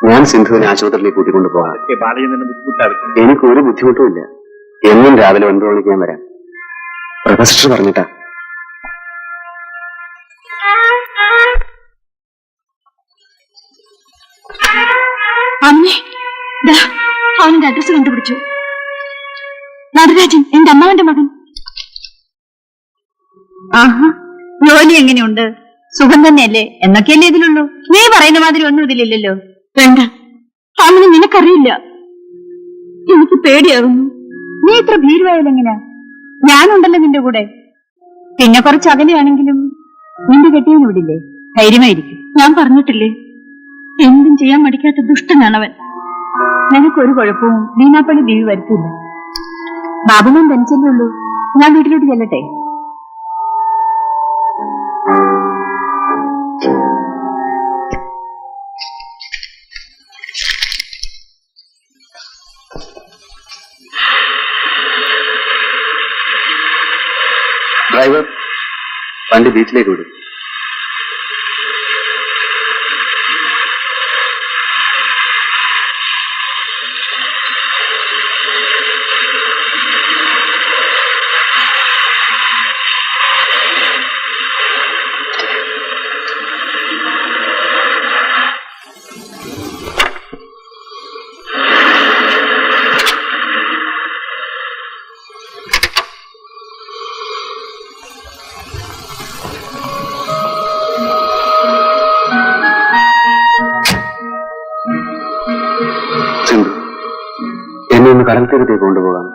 ഞാൻ സിന്ധുവിനെ ആശുപത്രിയിലേക്ക് കൂട്ടിക്കൊണ്ടു പോകാം. ബാലേന്ദ്രന് ബുദ്ധിമുട്ടാകും. എനിക്കൊരു ബുദ്ധിമുട്ടുമില്ല. എന്നും രാവിലെ 9 മണിക്ക് ഞാൻ വരാം. പ്രൊഫസർ പറഞ്ഞിട്ടാ. അമ്മേ, അവന്റെ അഡ്രസ് കണ്ടുപിടിച്ചു. നടരാജൻ, എന്റെ അമ്മാവന്റെ മകൻ. ആഹാ, ജോലി എങ്ങനെയുണ്ട്? സുഖം തന്നെയല്ലേ? എന്നൊക്കെയല്ലേ ഇതിലുള്ളൂ. നീ പറയുന്ന മാതിരി ഒന്നും ഇതിലില്ലല്ലോ. വേണ്ട, അവന് നിനക്കറിയില്ല. എനിക്ക് പേടിയാകുന്നു. നീ ഇത്ര ഭീരുവായാലെങ്ങനാ? ഞാനുണ്ടല്ലോ നിന്റെ കൂടെ. പിന്നെ കുറച്ച് അകലെയാണെങ്കിലും നിന്റെ കെട്ടിയവന് വിടില്ലേ? ധൈര്യമായിരിക്കും. ഞാൻ പറഞ്ഞിട്ടില്ലേ, എന്തും ചെയ്യാൻ മടിക്കാത്ത ദുഷ്ടനാണവൻ. നിനക്കൊരു കുഴപ്പവും വീണാപ്പള്ളി ദേവി വരുത്തില്ല. ബാബുമാൻ തനിച്ചല്ലേ ഉള്ളൂ. ഞാൻ വീട്ടിലോട്ട് ചെല്ലട്ടെ? ഡ്രൈവർ, വണ്ടി ബീച്ചിലേക്ക് വിടും. സിന്ധു, എന്നെ ഒന്ന് കടൽ തീരത്തേക്ക് കൊണ്ടുപോകാം.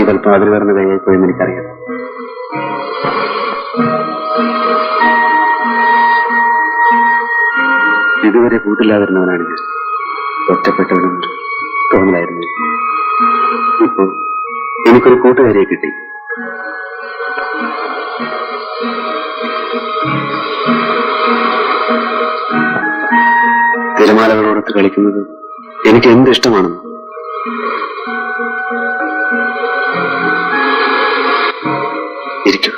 ഇവൽപ്പം അതിൽ വരുന്ന കൈയായിപ്പോയെന്ന് എനിക്കറിയാം. ഇതുവരെ കൂട്ടില്ലാതിരുന്നവനാണ് ഞാൻ. ഒറ്റപ്പെട്ടവനും തോന്നലായിരുന്നു. ഇപ്പോ എനിക്കൊരു കൂട്ടുകാരിയെ കിട്ടി. തിരമാലകളോടൊത്ത് കളിക്കുന്നത് എനിക്ക് എന്ത് ഇഷ്ടമാണെന്ന്. ഇരിക്കൂ.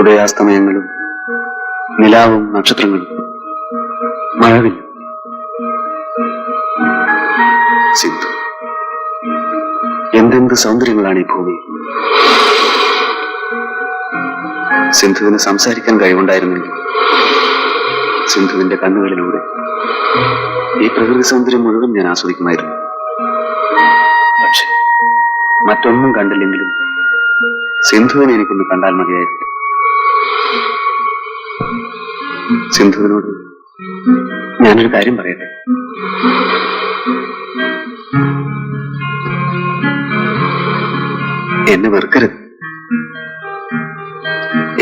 ഉദയാസ്തമയങ്ങളും നിലാവും നക്ഷത്രങ്ങളും മഴവില്ല. സിന്ധു, എന്തെന്ത് സൗന്ദര്യങ്ങളാണ് ഈ ഭൂമി. സിന്ധുവിന് സംസാരിക്കാൻ കഴിവുണ്ടായിരുന്നെങ്കിൽ സിന്ധുവിന്റെ കണ്ണുകളിലൂടെ ഈ പ്രകൃതി സൗന്ദര്യം മുഴുവൻ ഞാൻ ആസ്വദിക്കുമായിരുന്നു. പക്ഷെ മറ്റൊന്നും കണ്ടില്ലെങ്കിലും സിന്ധുവിനെ എനിക്കൊന്ന് കണ്ടാൽ മതിയായിരുന്നു. സിന്ധുവിനോട് ഞാനൊരു കാര്യം പറയട്ടെ. എന്നെ വെറുക്കരുത്.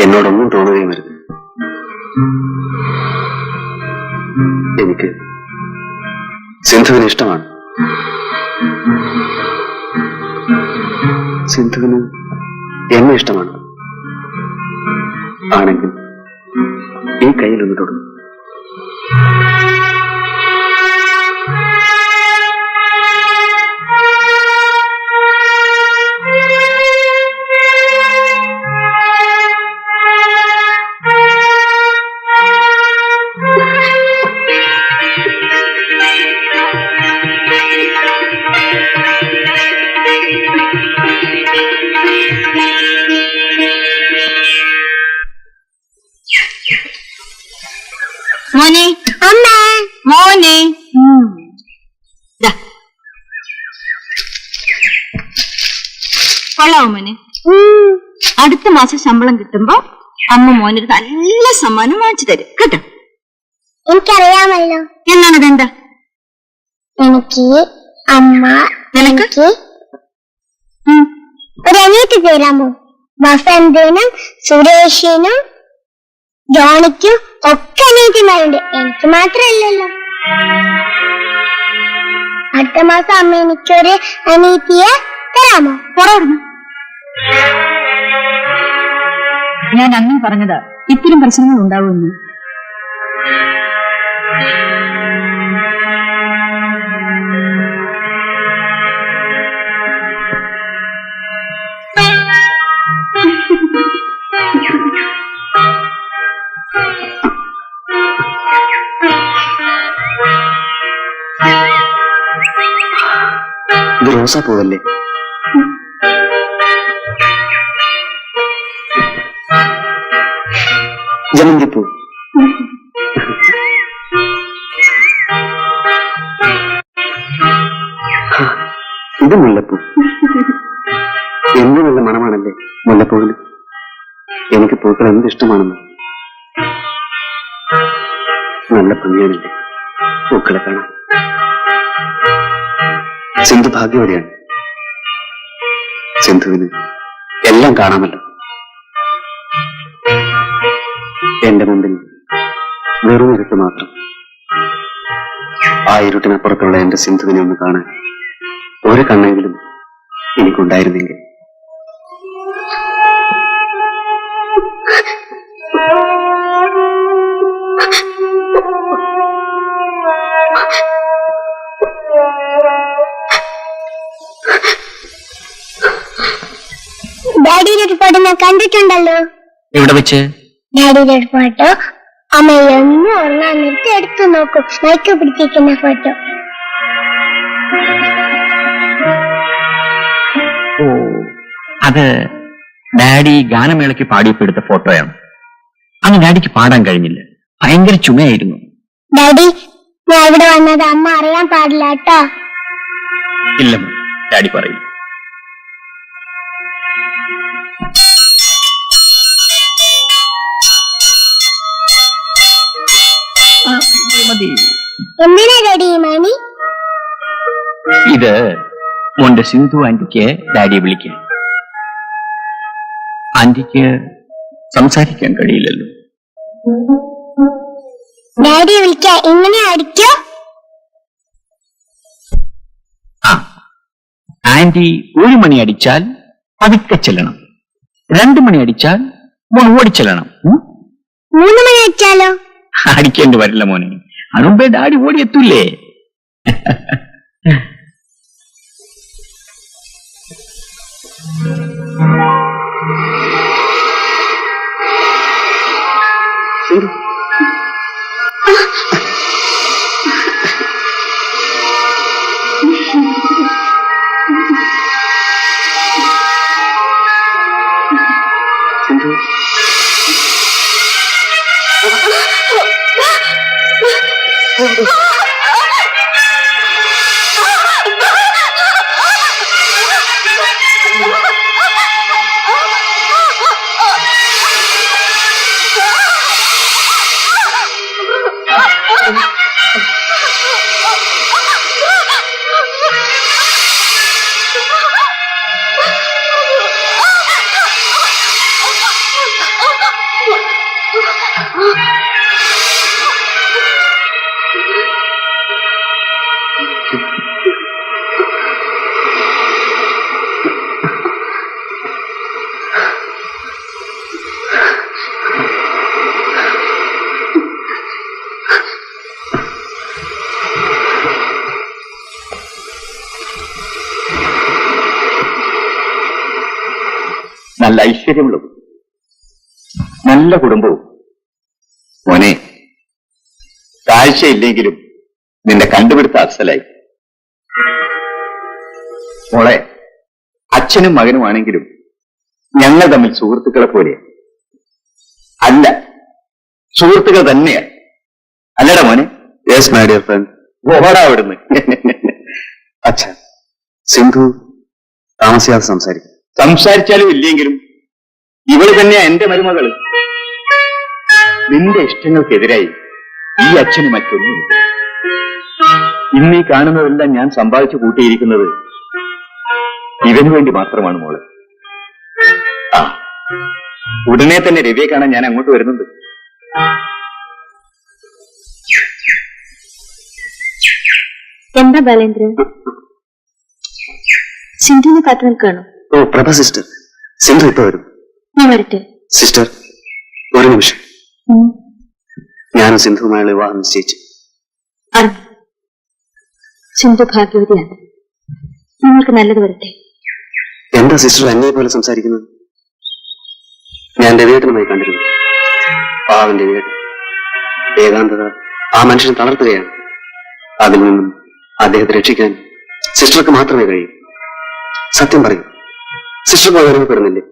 എന്നോടൊന്നും തോന്നുകയും വരുത്. എനിക്ക് സിന്ധുവിന് ഇഷ്ടമാണ്. സിന്ധുവിന് എന്നെ ഇഷ്ടമാണ്. ആണെങ്കിൽ ഈ കയ്യിലൊന്ന് തൊടും. ഇഷ്ടാവും മോനെ. അടുത്ത മാസം ശമ്പളം കിട്ടുമ്പോ അമ്മ മോനൊരു നല്ല സമ്മാനം വാങ്ങിച്ചു തരും കേട്ടോ. എനിക്കറിയാമല്ലോ. എന്നാണതെന്താ? എനിക്ക് അമ്മ നിനക്ക് ഒരു അനിയത്തി തരാമോ? വസന്തനും സുരേഷിനും ജോണിക്കും ഒക്കെ അനിയത്തിമാരുണ്ട്, എനിക്ക് മാത്രമല്ലല്ലോ. അടുത്ത മാസം അമ്മ എനിക്കൊരു അനിയത്തിയെ തരാമോ? പുറന്നു. ഞാൻ അങ്ങനെ പറഞ്ഞതാ ഇത്തരം പ്രശ്നങ്ങൾ ഉണ്ടാവുമെന്ന്. ഇത് റോസാ പൂവല്ലേ? ജമന്തിപ്പൂ. ഇത് മുല്ലപ്പൂ. എന്ത് നല്ല മണമാണല്ലേ മുല്ലപ്പൂവിന്. എനിക്ക് പൂക്കൾ എന്ത് ഇഷ്ടമാണെന്ന്. നല്ല ഭംഗിയാണല്ലേ പൂക്കളെ കാണാൻ. സിന്ധു ഭാഗ്യവതിയാണ്. സിന്ധുവിന് എല്ലാം കാണാമല്ലോ. എന്റെ മുമ്പിൽ വെറും ഇരുട്ട് മാത്രം. ആ ഇരുട്ടിനപ്പുറത്തുള്ള എന്റെ സിന്ധുവിനെ ഒന്ന് കാണാൻ ഒരു കണ്ണെങ്കിലും എനിക്കുണ്ടായിരുന്നെങ്കിൽ. ഡാഡിയുടെ ഒരു ഫോട്ടോ ഞാൻ കണ്ടിട്ടുണ്ടല്ലോ. എവിടെ വെച്ച്? ഡാഡിയുടെ ഒരു ഫോട്ടോ അമ്മയൊന്നും ഉറങ്ങാൻ നിർത്തി എടുത്തു നോക്കും. മയക്ക് പിടിച്ചിരിക്കുന്ന ഫോട്ടോ. ഓ, അത് ഡാഡി ഗാനമേളയ്ക്ക് പാടിയപ്പോ എടുത്ത ഫോട്ടോയാണ്. അന്ന് ഡാഡിക്ക് പാടാൻ കഴിഞ്ഞില്ല, ഭയങ്കര ചുമയായിരുന്നു. ഡാഡി, ഞാൻ ഇവിടെ വന്നത് അമ്മ അറിയാൻ പാടില്ല കേട്ടോ. ഇല്ല ഡാഡി പറയും. എന്തിനാ ഡാഡി ഈ മണി? ഇത് മോന്റെ സിന്ധു ആന്റിക്ക് ഡാഡിയെ വിളിക്കാൻ. ആന്റിക്ക് സംസാരിക്കാൻ കഴിയില്ലല്ലോ. ഡാഡിയെ വിളിക്കാൻ ഇങ്ങനെ അടിക്കോ? ആ, ആന്റി 1 മണി അടിച്ചാൽ പതുക്കെ ചെല്ലണം, 2 മണി അടിച്ചാൽ മോൻ ഓടിച്ചെല്ലണം. 3 മണി അടിച്ചാലോ? അടിക്കേണ്ടി വരില്ല മോനെ, അതുമ്പേ ഡാഡി ഓടിയെത്തൂലേ. നല്ല ഐശ്വര്യമുള്ള നല്ല കുടുംബവും. മോനെ, കാഴ്ചയില്ലെങ്കിലും നിന്റെ കണ്ടുപിടുത്ത അസലായി. മോളെ, അച്ഛനും മകനുമാണെങ്കിലും ഞങ്ങൾ തമ്മിൽ സുഹൃത്തുക്കളെ പോലെ അല്ല, സുഹൃത്തുക്കൾ തന്നെയാണ്. അല്ലടാ മോനെ? Yes my dear friend. ഓടാ അവിടുന്ന്. അച്ഛാ, സിന്ധു താമസിയാതെ സംസാരിക്കും. സംസാരിച്ചാലും ഇല്ലെങ്കിലും ഇവള് തന്നെയാ എന്റെ മരുമകള്. നിന്റെ ഇഷ്ടങ്ങൾക്കെതിരായി ഈ അച്ഛന് മറ്റൊന്നുമില്ല. ഇന്നീ കാണുന്നതെല്ലാം ഞാൻ സമ്പാദിച്ചു കൂട്ടിയിരിക്കുന്നത് ഇവന് വേണ്ടി മാത്രമാണ് മോളെ. ആ, ഉടനെ തന്നെ രവിയെ കാണാൻ ഞാൻ അങ്ങോട്ട് വരുന്നുണ്ട്. എന്താ ബാലേന്ദ്രൻ, സിന്ധുവിനെ കാത്തു നിൽക്കുകയാണോ? ഓ പ്രഭ സിസ്റ്റർ, സിന്ധു ഇപ്പൊ വരും. ഞാൻ വരട്ടെ. സിസ്റ്റർ ഒരു നിമിഷം. ഞാനും സിന്ധുവുമായുള്ള വിവാഹം നിശ്ചയിച്ചു. അറിഞ്ഞു. സിന്ധു ഭാഗ്യവതിയാണ്. നിങ്ങൾക്ക് നല്ലത് വരട്ടെ. എന്താ സിസ്റ്റർ എന്നെ പോലെ സംസാരിക്കുന്നത്? ഞാൻ രവിയേട്ടനുമായി കണ്ടിരുന്നു. പാവൻ രവിയേട്ടൻ. ഏകാന്തത ആ മനുഷ്യനെ തളർത്തുകയാണ്. അതിൽ നിന്നും അദ്ദേഹത്തെ രക്ഷിക്കാൻ സിസ്റ്റർക്ക് മാത്രമേ കഴിയൂ. സത്യം പറയൂ, സിസ്റ്റർ പകരപ്പെടുന്നില്ലേ?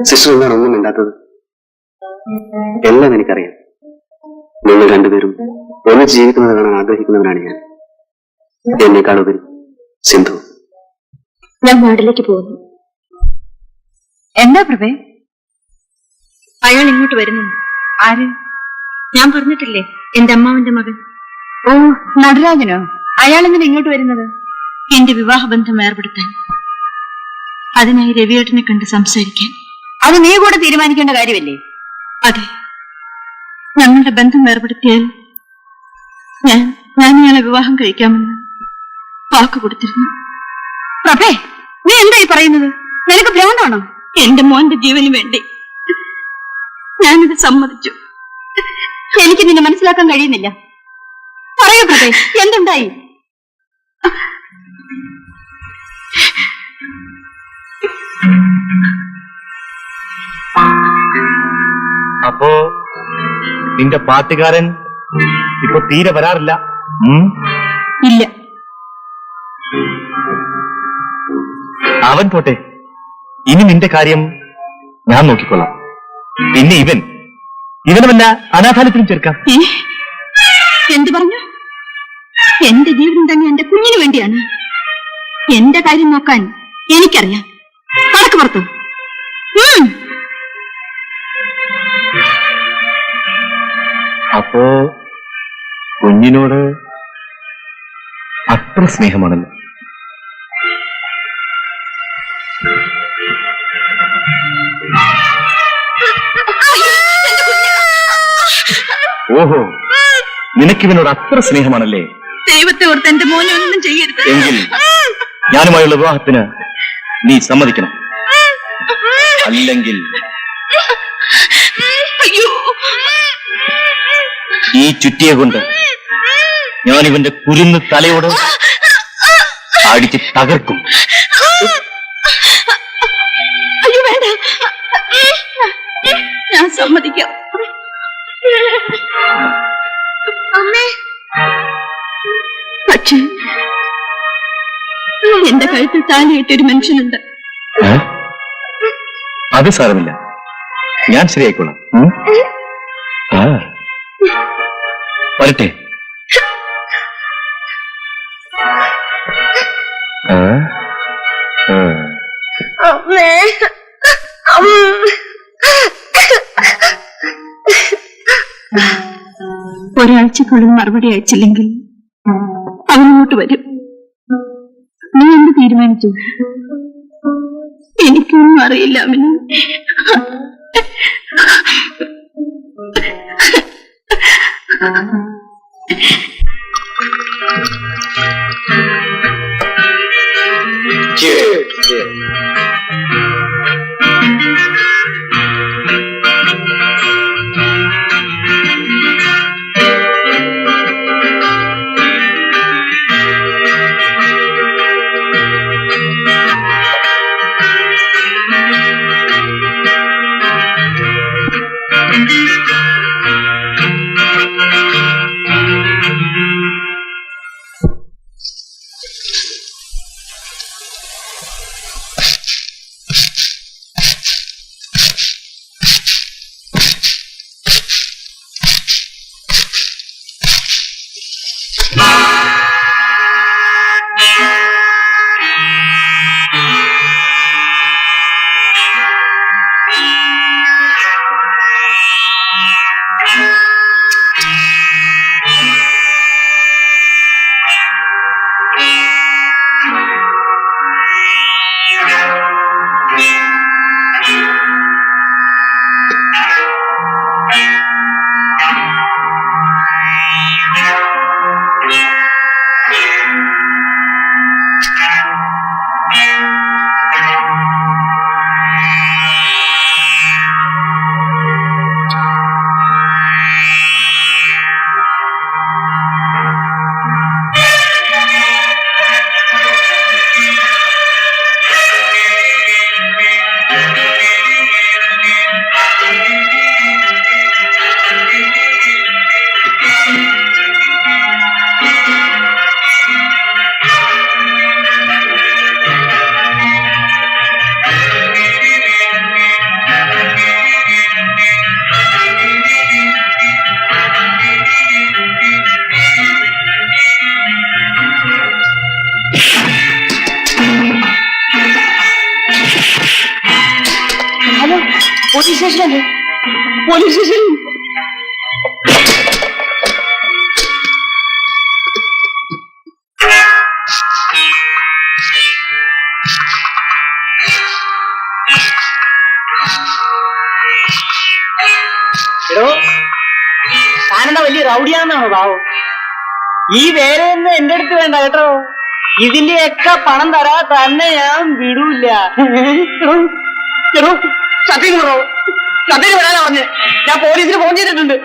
സിസ്റ്റർ എന്താണ് ഒന്നും മിണ്ടാത്തത്? എല്ലാം എനിക്കറിയാം. നിങ്ങൾ രണ്ടുപേരും ഒന്നിച്ച് ജീവിക്കുന്നത് കാണാൻ ആഗ്രഹിക്കുന്നവനാണ് ഞാൻ. എന്നെക്കാളുപരി സിന്ധു. ഞാൻ നാട്ടിലേക്ക് പോകുന്നു. എന്താ പ്രഭേ? അയാൾ ഇങ്ങോട്ട് വരുന്നുണ്ട്. ആര്? ഞാൻ പറഞ്ഞിട്ടില്ലേ, എന്റെ അമ്മാവന്റെ മകൻ. ഓ, നടരാജനോ? അയാളെങ്ങനെ ഇങ്ങോട്ട് വരുന്നത്? എന്റെ വിവാഹബന്ധം ഏർപ്പെടുത്താൻ. അതിനായി രവിയേട്ടനെ കണ്ട് സംസാരിക്കാൻ. അത് നീ കൂടെ തീരുമാനിക്കേണ്ട കാര്യമല്ലേ? അതെ, ഞങ്ങളുടെ ബന്ധം ഏർപ്പെടുത്തിയാൽ ഞാൻ ഇയാളെ വിവാഹം കഴിക്കാമെന്ന് വാക്ക് കൊടുത്തിരുന്നു. പ്രഭേ, നീ എന്തായി പറയുന്നത്? നിനക്ക് ഭ്രാന്താണോ? എന്റെ മോന്റെ ജീവന് വേണ്ടി ഞാനിത് സമ്മതിച്ചു. എനിക്ക് നിന്നെ മനസ്സിലാക്കാൻ കഴിയുന്നില്ല. പറയൂ പ്രഭേ, എന്തുണ്ടായി? അപ്പോ നിന്റെ പാട്ടുകാരൻ ഇപ്പൊ തീരെ വരാറില്ല? ഇല്ല. അവൻ പോട്ടെ, ഇനി നിന്റെ കാര്യം ഞാൻ നോക്കിക്കൊള്ളാം. പിന്നെ ഇവനുമല്ല അനാഥാലയത്തിനും ചേർക്കാം. എന്തു പറഞ്ഞു? എന്റെ ജീവിതം തന്നെ എന്റെ കുഞ്ഞിന് വേണ്ടിയാണ്. എന്റെ കാര്യം നോക്കാൻ എനിക്കറിയാം. കടക്ക് പുറത്തു. അപ്പോ കുഞ്ഞിനോട് അത്ര സ്നേഹമാണല്ലോ. ഓഹോ, നിനക്കിവനോട് അത്ര സ്നേഹമാണല്ലേ? ദൈവത്തെ ഓർത്ത് എന്റെ മോനെ ഒന്നും ചെയ്യരുത്. എങ്കിൽ ഞാനുമായുള്ള വിവാഹത്തിന് നീ സമ്മതിക്കണം. അല്ലെങ്കിൽ ഈ ചുറ്റിയെ കൊണ്ട് ഞാനിവന്റെ കുരുന്ന് തലയോട് അടിച്ച് തകർക്കും. അയ്യോ വേണ്ട, ഞാൻ സമ്മതിക്കാം. അമ്മേ, പക്ഷേ എന്റെ കഴുത്തിൽ താലിയിട്ടൊരു മനുഷ്യനുണ്ട്. അത് സാരമില്ല, ഞാൻ ശരിയായിക്കോളാം. വരട്ടെ. അമ്മേ, ഒരാഴ്ചക്കുള്ളിൽ മറുപടി അയച്ചില്ലെങ്കിൽ അവനിങ്ങോട്ട് വരും. നീ എന്ത് തീരുമാനിച്ചു? എനിക്കൊന്നും അറിയില്ല അവന്. പോലീസ് സ്റ്റേഷനല്ലേ? Police station. എടോ, താനെന്താ വലിയ റൗഡിയാണെന്നാണോ ഭാവം? ഈ വേലയൊന്നും എന്റെ അടുത്ത് വേണ്ട കേട്ടോ. ഇതിന്റെയൊക്കെ പണം തരാ തന്നെ ഞാൻ വിടൂല്ല. സത്യം പറോ, സത്യം വരാനാ പറഞ്ഞ്. ഞാൻ പോലീസിന് ഫോൺ ചെയ്തിട്ടുണ്ട്.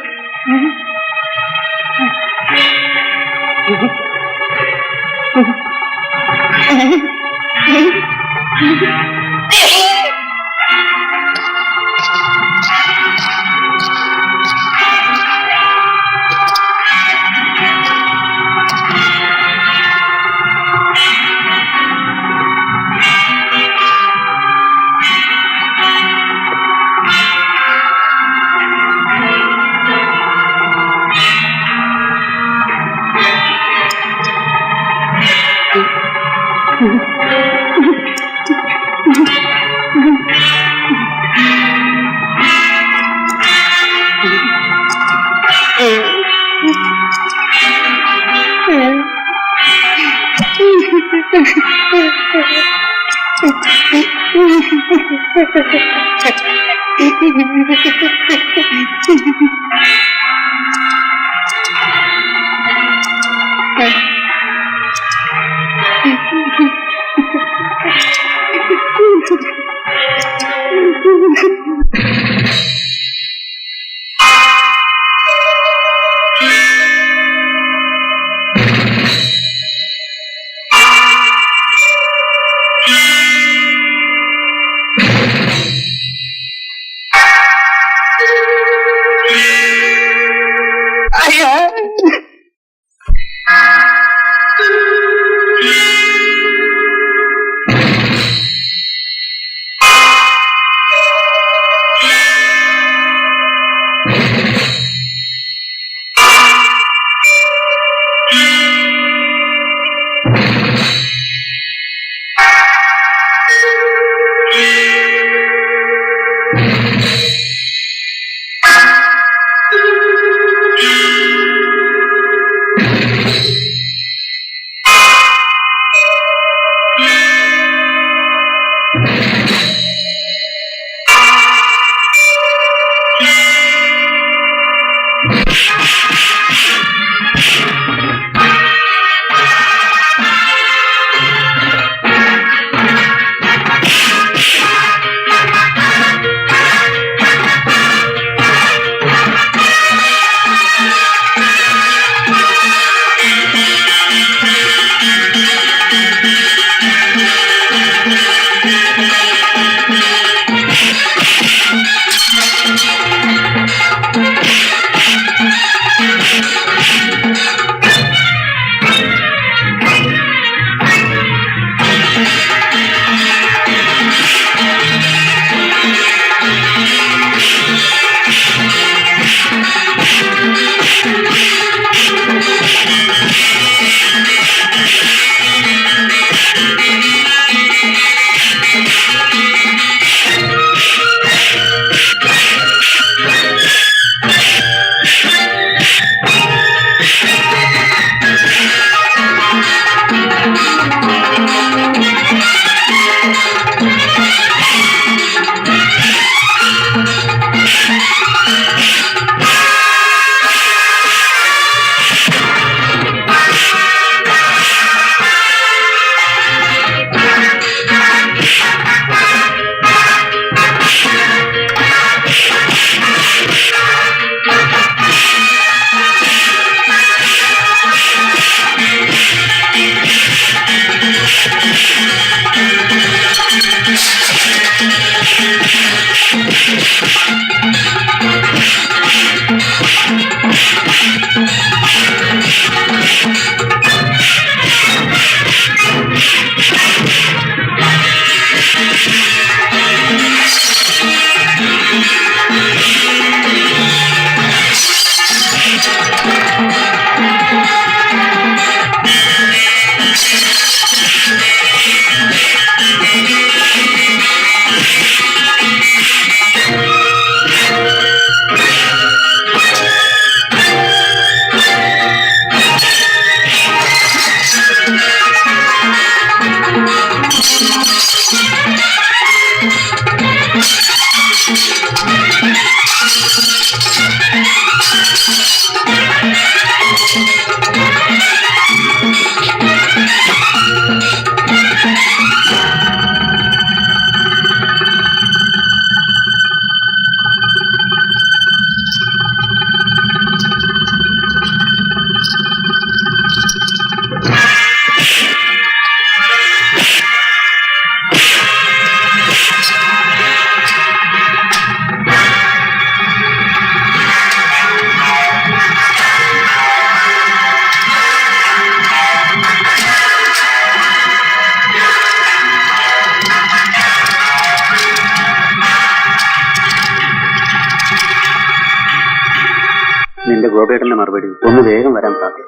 നിന്റെ ഗോപേട്ടന്റെ മറുപടി ഒന്ന് വേഗം വരാൻ സാധിക്കും.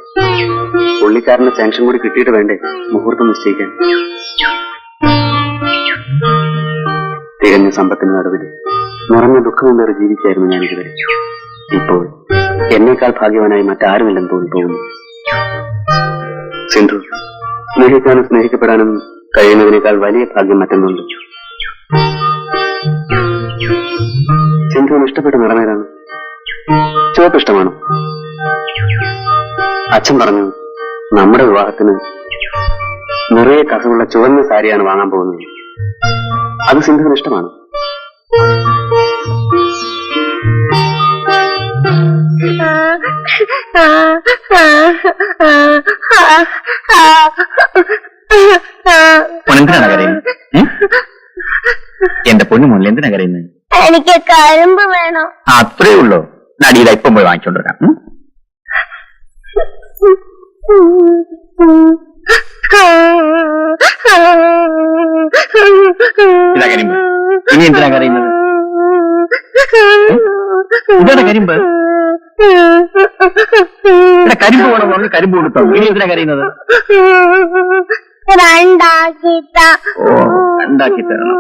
പുള്ളിക്കാരന്റെ സാങ്ഷൻ കൂടി കിട്ടിയിട്ട് വേണ്ടേ മുഹൂർത്തം നിശ്ചയിക്കാൻ. തികഞ്ഞ സമ്പത്തിന് നടുവിൽ നിറഞ്ഞ ദുഃഖമില്ലേറെ ജീവിക്കായിരുന്നു ഞാൻ ഇതുവരെ. ഇപ്പോൾ എന്നേക്കാൾ ഭാഗ്യവാനായി മറ്റാരുമില്ലെന്ന് തോന്നിപ്പോകുന്നു. സിന്ധു, സ്നേഹിക്കാനും സ്നേഹിക്കപ്പെടാനും കഴിയുന്നതിനേക്കാൾ വലിയ ഭാഗ്യം മറ്റൊന്നുണ്ട്. സിന്ധുവിന് ഇഷ്ടപ്പെട്ട നിറമേതാണ്? ചുവപ്പ് ഇഷ്ടമാണോ? അച്ഛൻ പറഞ്ഞു നമ്മുടെ വിവാഹത്തിന് നിറയെ കസവുള്ള ചുവന്ന സാരിയാണ് വാങ്ങാൻ പോകുന്നത്. അത് സിന്ധുവിന് ഇഷ്ടമാണ്. എന്തിനാണ് കരയുന്നത്? എന്റെ പൊന്നു മുന്നിൽ എന്തിനാ കരയുന്നത്? എനിക്ക് കരിമ്പ് വേണം. അത്രേ ഉള്ളൂ. നടിയില ഇപ്പം പോയി വാങ്ങിച്ചോണ്ട് വരാം. ഇതാ കരിമ്പ്. ഇനി എന്തിനാ കരയുന്നത്? ഇതാണ് കരിമ്പ്. ഇവിടെ കരിമ്പ് വേണം പറഞ്ഞ് കരിമ്പ് കൊടുത്തോ. ഇനി എന്തിനാ കരയുന്നത്? ഓ, ഉണ്ടാക്കി തരണം.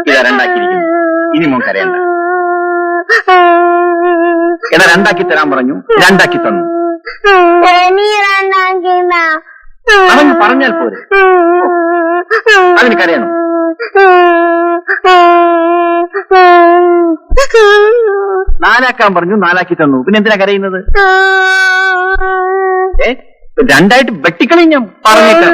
ഇതാ രണ്ടാക്കിയിരിക്കുന്നു. ഇനി മോൻ കരയണ്ട. എടാ രണ്ടാക്കി തരാൻ പറഞ്ഞു, രണ്ടാക്കി തന്നു. അവന് പറഞ്ഞാൽ പോരെ. അതിന് കരയണം. നാലാക്കാൻ പറഞ്ഞു, നാലാക്കി തന്നു. പിന്നെ എന്തിനാ കരയുന്നത്? രണ്ടായിട്ട് വെട്ടിക്കളി ഞാൻ പറഞ്ഞേക്കാം.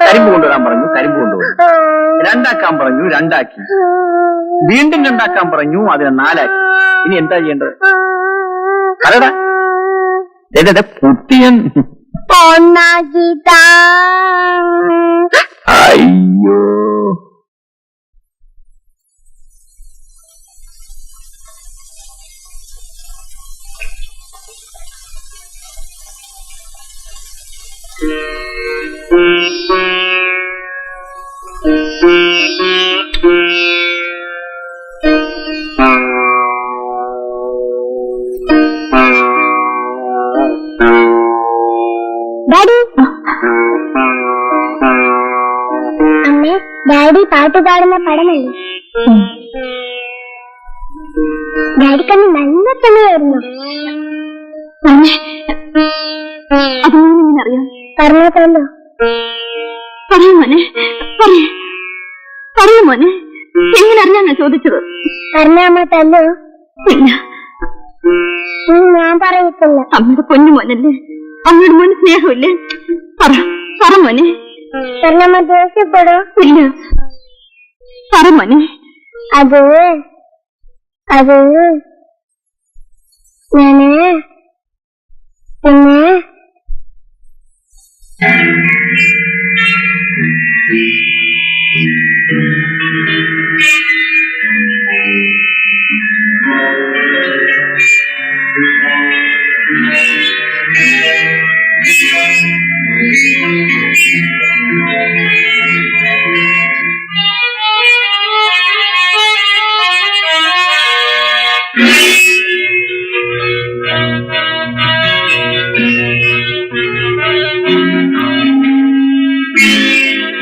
കരിമ്പ് കൊണ്ടുവരാൻ പറഞ്ഞു, കരിമ്പ് കൊണ്ടുവന്നു. രണ്ടാക്കാൻ പറഞ്ഞു, രണ്ടാക്കി. വീണ്ടും രണ്ടാക്കാൻ പറഞ്ഞു, അതിനെ നാലാക്കി. ഇനി എന്താ ചെയ്യേണ്ടത്? അതെടാ കുട്ടിയൻ. അയ്യോ, അമ്മേ, ഡാഡി പാട്ട് പാടുന്ന പടമല്ലേ? ഡാഡിക്കന്ന് നല്ല സമയമായിരുന്നു. അതൊന്നും അറിയാം. പറഞ്ഞോ? പറയൂ മോനെ, പറയൂ മോനെ. എങ്ങനെ അറിയാന്നാ ചോദിച്ചത്? പറഞ്ഞാമ്മ തല്ലോ? ഇല്ല, ഞാൻ പറയത്തില്ല. അമ്മയുടെ പൊന്നു മോനല്ലേ, അമ്മയുടെ മോന് സ്നേഹമില്ലേ? പറ മോനെ. പറഞ്ഞമ്മ ദേഷ്യപ്പെടോ? ഇല്ല, പറ മോനെ. അത് ഞാന് പിന്നെ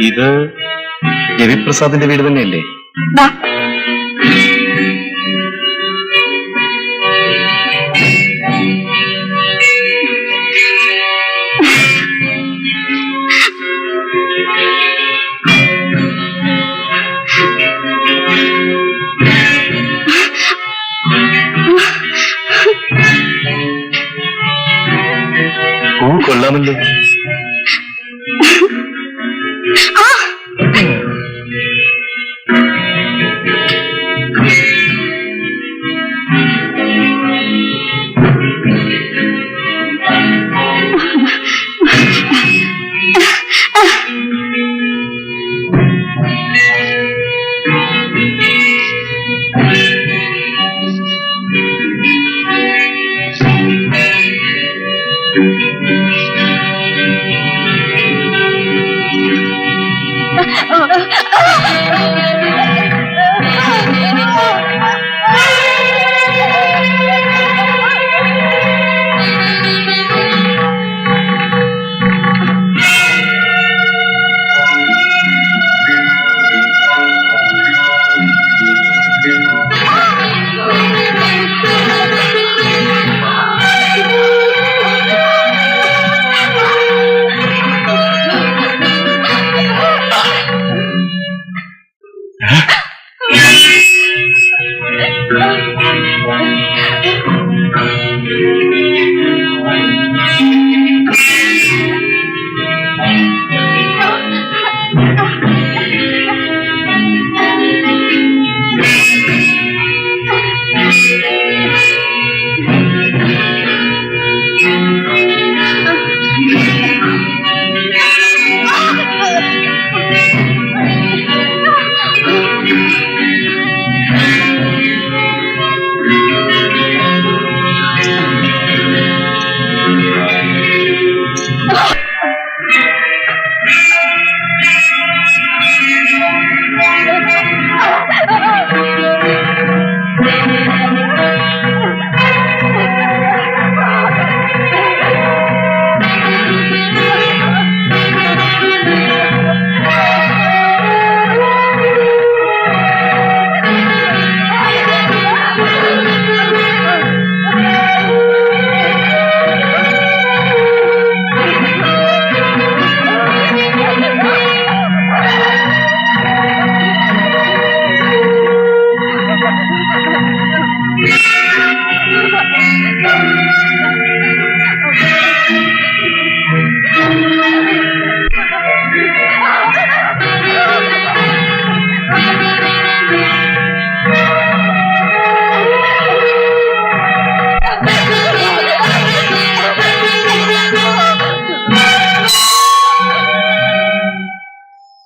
ഇത് രവിപ്രസാദിന്റെ വീട് തന്നെയല്ലേ?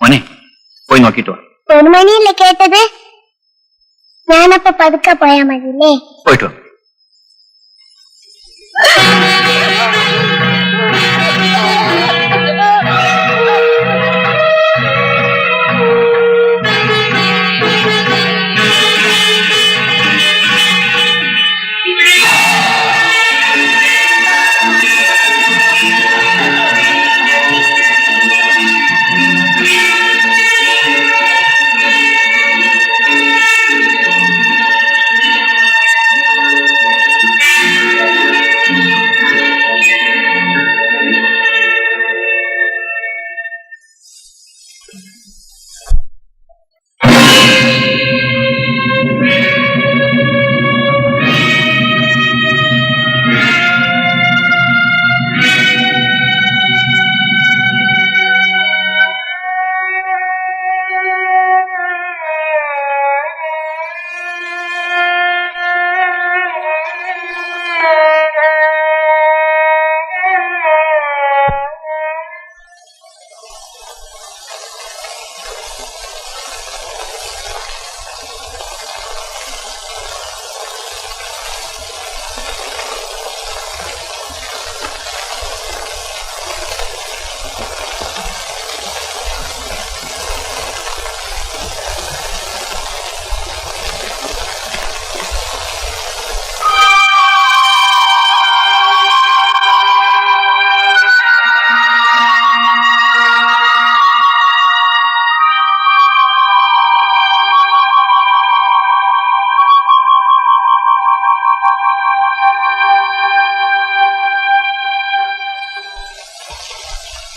മോനെ പോയി നോക്കിട്ട് വാ. 1 മണിയല്ലേ കേട്ടത്? ഞാനപ്പോ പതുക്കെ പോയാ മതില്ലേ? പോയിട്ട് വാ.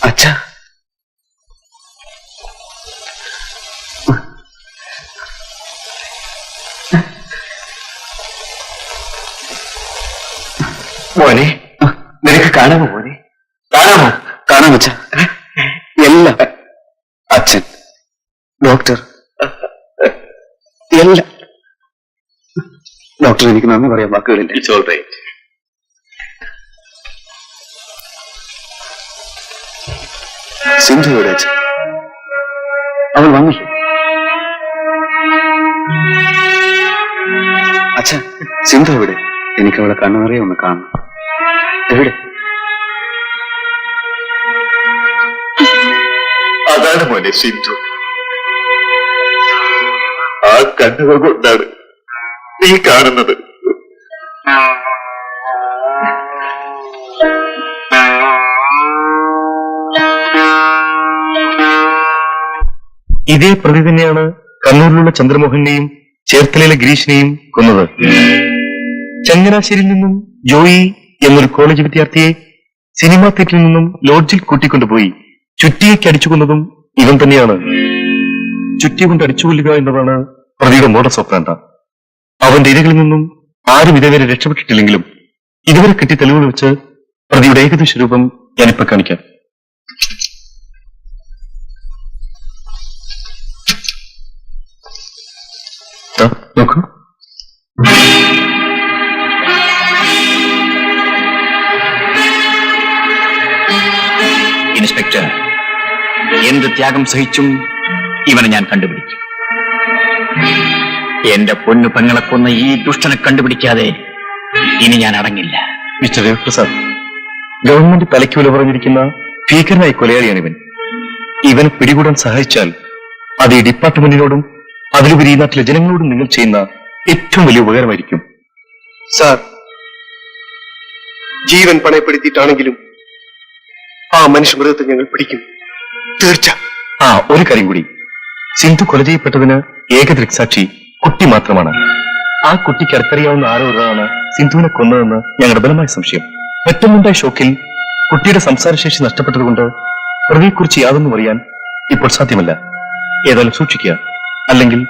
അച്ഛാ, മോനെ, നിനക്ക് കാണാമോ മോനെ? കാണാമോ? കാണാം അച്ഛാ. എല്ലാം അച്ഛൻ, ഡോക്ടർ, എല്ലാം. ഡോക്ടർ, എനിക്ക് നന്ദി പറയാൻ വാക്കുകളില്ല. It's all right. സിന്ധുവിടെ അച്ഛൻ? അവൾ വന്നില്ലേ? അച്ഛാ, സിന്ധു എവിടെ? എനിക്ക് അവളെ കണ്ണുനിറയെ ഒന്ന് കാണണം. എവിടെ? അതാണ് മോനെ സിന്ധു. കണ്ണുകൾ കൊണ്ടാണ് നീ കാണുന്നത്. ഇതേ പ്രതി തന്നെയാണ് കണ്ണൂരിലുള്ള ചന്ദ്രമോഹനെയും ചേർത്തലയിലെ ഗിരീഷിനെയും കൊന്നത്. ചങ്ങനാശ്ശേരിയിൽ നിന്നും ജോയി എന്നൊരു കോളേജ് വിദ്യാർത്ഥിയെ സിനിമാ തിയേറ്ററിൽ നിന്നും ലോഡ്ജിൽ കൂട്ടിക്കൊണ്ടുപോയി ചുറ്റിയേക്ക് അടിച്ചു കൊന്നതും ഇവൻ തന്നെയാണ്. ചുറ്റി കൊണ്ട് അടിച്ചുകൊല്ലുക എന്നതാണ് പ്രതിയുടെ മോഡസ് ഓപ്പറാൻഡ. അവന്റെ ഇരകളിൽ നിന്നും ആരും ഇതുവരെ രക്ഷപ്പെട്ടിട്ടില്ലെങ്കിലും ഇതുവരെ കിട്ടിയ തെളിവുകൾ വെച്ച് പ്രതിയുടെ ഏകദേശ രൂപം ഞാനിപ്പോ കാണിക്കാം. നോക്കൂ. ഇൻസ്പെക്ടർ, എന്ത് ത്യാഗം സഹിച്ചും ഇവനെ ഞാൻ കണ്ടുപിടിക്കും. എന്റെ പൊന്നു പെങ്ങളെ കൊന്ന ഈ ദുഷ്ടനെ കണ്ടുപിടിക്കാതെ ഇനി ഞാൻ അടങ്ങില്ല. മിസ്റ്റർ രവിപ്രസാദ്, ഗവൺമെന്റ് തലയ്ക്ക് വില പറഞ്ഞിരിക്കുന്ന ഭീകരനായ കൊലയാളിയാണ് ഇവൻ. ഇവനെ പിടികൂടാൻ സഹായിച്ചാൽ അത് ഈ ഡിപ്പാർട്ട്മെന്റിനോടും അതിലുപരി ഈ നാട്ടിലെ ജനങ്ങളോടും നിങ്ങൾ ചെയ്യുന്ന ഏറ്റവും വലിയ ഉപകാരമായിരിക്കും. സാർ, ജീവൻ പണയപ്പെടുത്തിയിട്ടാണെങ്കിലും ആ മനുഷ്യമൃഗത്തെ ഞങ്ങൾ പിടിക്കും, തീർച്ച. ഒരു കാര്യം കൂടി, സിന്ധു കൊല ചെയ്യപ്പെട്ടതിന് ഏക ദൃക്സാക്ഷി കുട്ടി മാത്രമാണ്. ആ കുട്ടിക്ക് അടുത്തറിയാവുന്ന ആരോ ഒരാളാണ് സിന്ധുവിനെ കൊന്നതെന്ന് ഞങ്ങളുടെ ബലമായ സംശയം. പെട്ടെന്നുണ്ടായ ഷോക്കിൽ കുട്ടിയുടെ സംസാരശേഷി നഷ്ടപ്പെട്ടതുകൊണ്ട് പ്രതിയെക്കുറിച്ച് യാതൊന്നും അറിയാൻ ഇപ്പോൾ സാധ്യമല്ല. ഏതായാലും സൂക്ഷിക്കുക, അല്ലെങ്കിൽ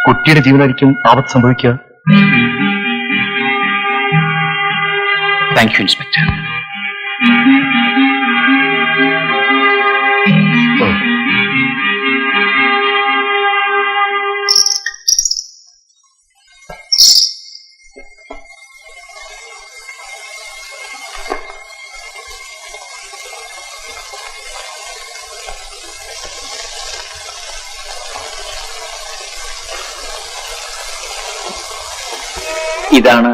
കുട്ടിയുടെ ജീവനായിരിക്കും ആപത്ത് സംഭവിക്കുക. Thank you inspector. ഇതാണ്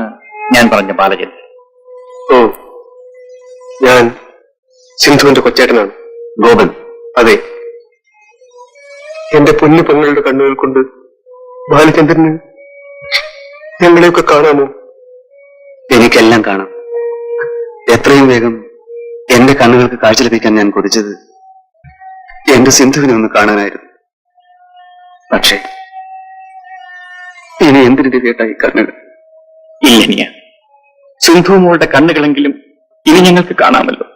ഞാൻ പറഞ്ഞ ബാലചന്ദ്രൻ. ഓ, ഞാൻ സിന്ധുവിന്റെ കൊച്ചേട്ടനാണ്. ഗോപൻ? അതെ. എന്റെ പൊന്നു പെങ്ങളുടെ കണ്ണുകൾ കൊണ്ട് ബാലചന്ദ്രന് ഞങ്ങളെയൊക്കെ കാണാമോ? എനിക്കെല്ലാം കാണാം. എത്രയും വേഗം എന്റെ കണ്ണുകൾക്ക് കാഴ്ച ലഭിക്കാൻ ഞാൻ കൊതിച്ചത് എന്റെ സിന്ധുവിനെ ഒന്ന് കാണാനായിരുന്നു. പക്ഷേ ഇനി എന്തിന്റെ കേട്ടായി കണ്ണുകൾ? ഇല്ല, സിന്ധു മോളുടെ കണ്ണുകളെങ്കിലും ഇനി ഞങ്ങൾക്ക് കാണാമല്ലോ.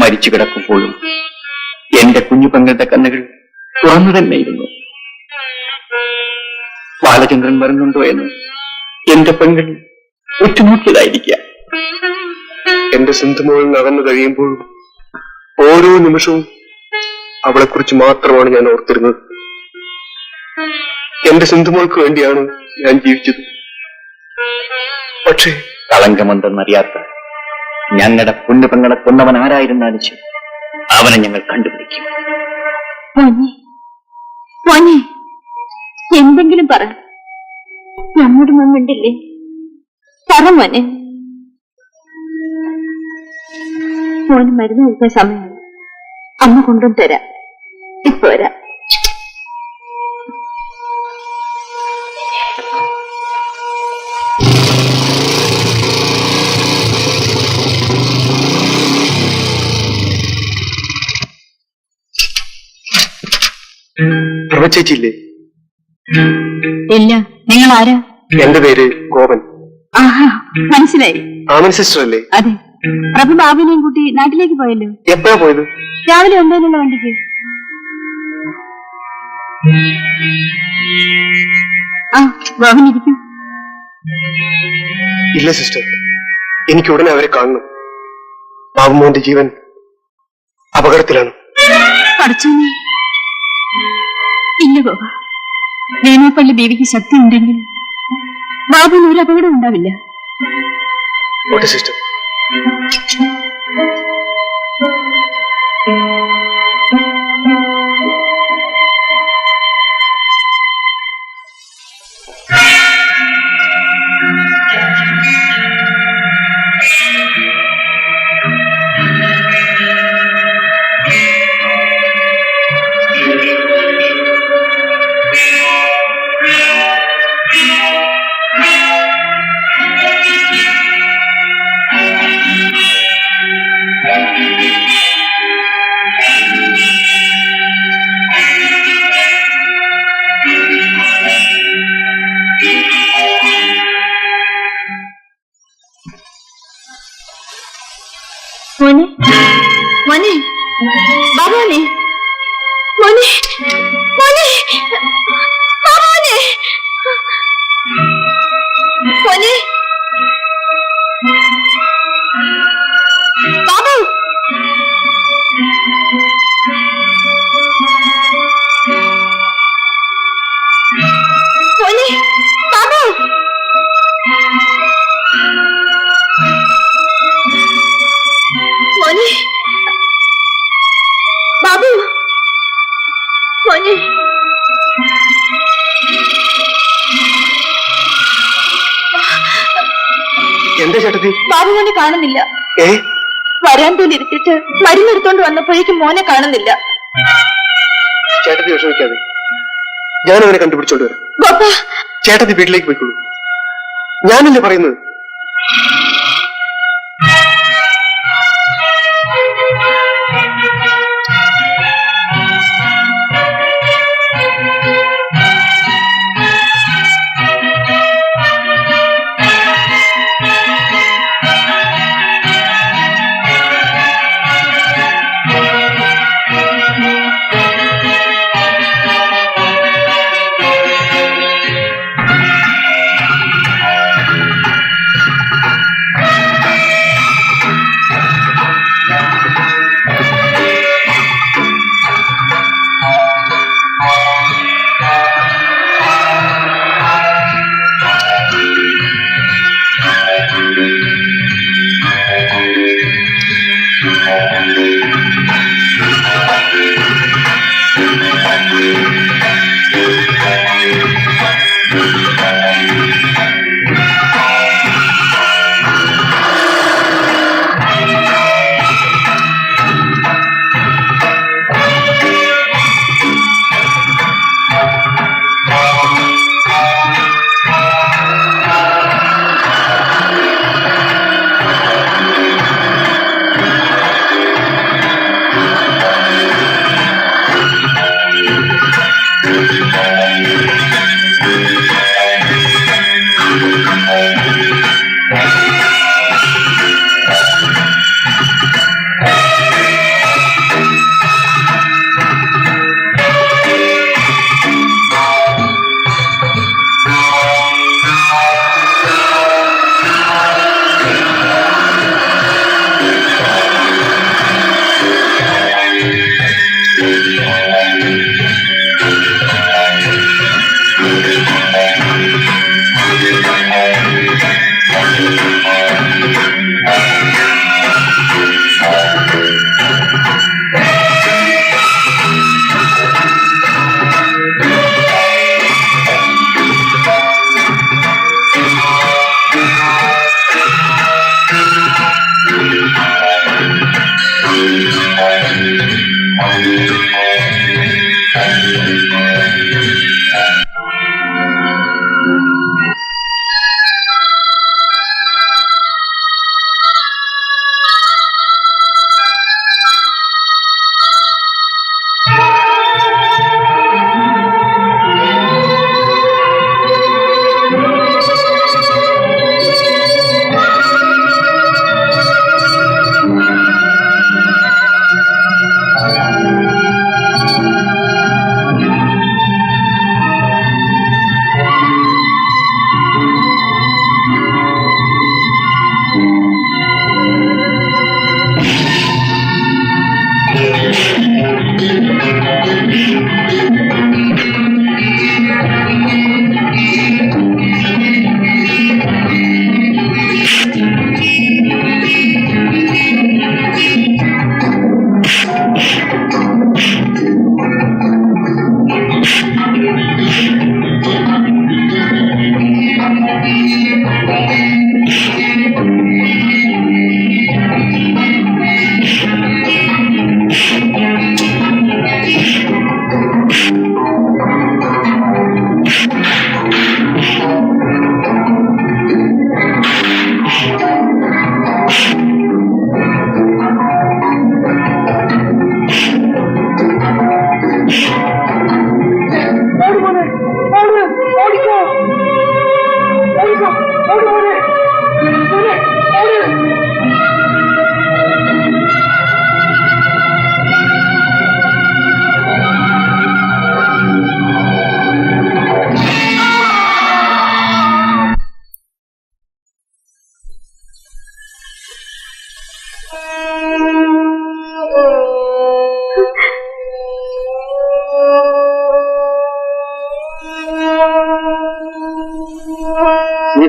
മരിച്ചു കിടക്കുമ്പോഴും എന്റെ കുഞ്ഞു പെങ്ങളുടെ കണ്ണുകൾ തുറന്നു തന്നെയിരുന്നു. ബാലചന്ദ്രൻ വരുന്നുണ്ടോ എന്ന് എന്റെ പെങ്ങൾ ഉറ്റുനോക്കിയതായിരിക്കാം. എന്റെ സിന്ധുമോളിൽ അകന്നു കഴിയുമ്പോഴും ഓരോ നിമിഷവും അവളെക്കുറിച്ച് മാത്രമാണ് ഞാൻ ഓർത്തിരുന്നത്. എന്റെ സിന്ധുമോൾക്ക് വേണ്ടിയാണ് ഞാൻ ജീവിച്ചത്. പക്ഷേ കളങ്കമെന്തെന്നറിയാത്ത ഞങ്ങളുടെ പൊന്നുപെങ്ങളെ കൊന്നവൻ ആരായിരുന്നാലും ശരി, അവനെ ഞങ്ങൾ കണ്ടുപിടിക്കും. മോനെ, എന്തെങ്കിലും പറ. നമ്മുടെ മുമ്പിണ്ടില്ലേ? പറ മോനെ. മോന് മരുന്ന് കഴിക്കാൻ സമയമാണ്. അമ്മ കൊണ്ടും തരാം. ഇപ്പൊ വരാം. ചേച്ചിയില്ലേ? ഇല്ല. നിങ്ങൾ ആരാ? എന്റെ പേര് ഗോപൻ. ആഹാ, മനസ്സിലായി. ആമൻ സിസ്റ്റർ അല്ലേ? അതെ. പ്രഭു ബാബുവിനെയും കൂട്ടി നാട്ടിലേക്ക് പോയല്ലോ. എപ്പോഴാ പോയത്? രാവിലെ 9 വണ്ടിക്ക്. ആ, ബാബുൻ ഇരിക്കും. ഇല്ല സിസ്റ്റർ, എനിക്ക് ഉടനെ അവരെ കാണണം. ബാബുമോന്റെ ജീവൻ അപകടത്തിലാണ്. പഠിച്ചോനെ. ഇല്ല ഗോപ, വേണാപ്പള്ളി ദേവിക്ക് ശക്തി ഉണ്ടെങ്കിൽ ബാബുവിന് ഒരു അപകടം ഉണ്ടാവില്ല. ഓട്ടെ സിസ്റ്റർ. മോനെ ബാബുനെ മോനെ മോനെ ബാബുനെ മോനെ ബാബു മോനെ ബാബു മോനെ ബാബു മോനെ എന്താ ചേട്ടത്തി? ബാബു മോനെ കാണുന്നില്ല. വരാന്തയിൽ ഇരുത്തിട്ട് മരുന്നെടുത്തോണ്ട് വന്നപ്പോഴേക്കും മോനെ കാണുന്നില്ല. ചേട്ടത്തി വിഷമിക്കാതെ, ഞാനവനെ കണ്ടുപിടിച്ചോണ്ട് വരാം. ബാബാ ചേട്ടത്തി വീട്ടിലേക്ക് പോയിക്കോളൂ. ഞാനല്ലേ പറയുന്നത്.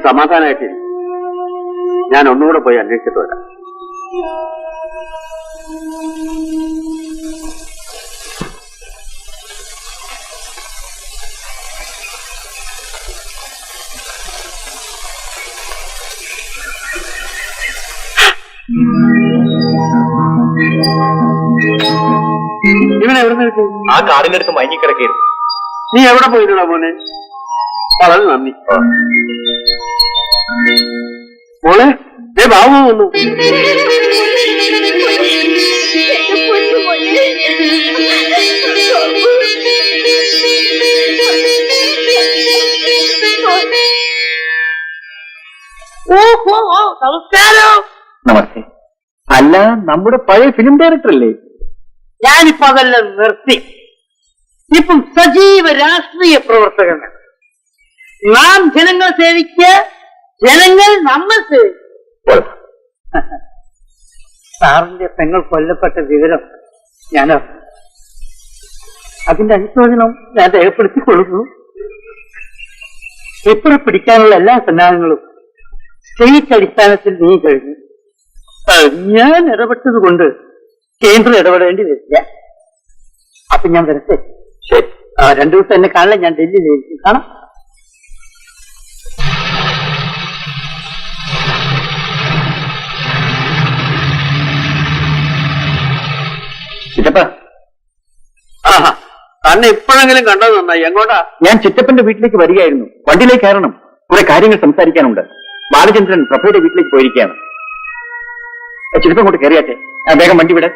സമാധാനമായിട്ട് ഞാൻ ഒന്നുകൂടെ പോയി അന്വേഷിച്ചിട്ട് വരാം. ഇവനെ എവിടെ നിന്ന്? ആ കാടിന്റെ അടുത്ത് മയങ്ങിക്കിടക്കായിരുന്നു. നീ എവിടെ പോയിട്ടുള്ള മോനെ? വളരെ നന്ദി മോളെ. ബാബു വന്നു. നമസ്കാരം. നമസ്തേ. അല്ല, നമ്മുടെ പഴയ ഫിലിം ഡയറക്ടർ അല്ലേ? ഞാനിപ്പോ അതെല്ലാം നിർത്തി. ഇപ്പം സജീവ രാഷ്ട്രീയ പ്രവർത്തകനാണ്. നാം ജനങ്ങൾ സേവിക്കുക, ജനങ്ങൾ നമ്മൾ സേവിക്കുക. സാറിന്റെ പെങ്ങൾ കൊല്ലപ്പെട്ട വിവരം ഞാൻ അതിന്റെ അനുശോചനം ഞാൻ രേഖപ്പെടുത്തിക്കൊള്ളുന്നു. ഇപ്പുറ പിടിക്കാനുള്ള എല്ലാ സന്നാഹങ്ങളും സ്റ്റേറ്റ് അടിസ്ഥാനത്തിൽ നീ കഴിഞ്ഞു. ഞാൻ ഇടപെട്ടത് കൊണ്ട് കേന്ദ്രം ഇടപെടേണ്ടി വരില്ല. അപ്പൊ ഞാൻ വരട്ടെ. ശരി. 2 ദിവസം എന്നെ കാണില്ല. ഞാൻ ഡൽഹിയിലേക്ക് കാണാം. ചിറ്റപ്പ, തന്നെ ഇപ്പോഴെങ്കിലും കണ്ടത് നന്നായി. എങ്ങോട്ടാ? ഞാൻ ചിറ്റപ്പന്റെ വീട്ടിലേക്ക് വരികയായിരുന്നു. വണ്ടിയിലേക്ക് കയറണം. കുറെ കാര്യങ്ങൾ സംസാരിക്കാനുണ്ട്. ബാലചന്ദ്രൻ പ്രഭയുടെ വീട്ടിലേക്ക് പോയിരിക്കുകയാണ്. ചിറ്റപ്പ അങ്ങോട്ട് കയറിയാട്ടെ. വേഗം വണ്ടി വിട.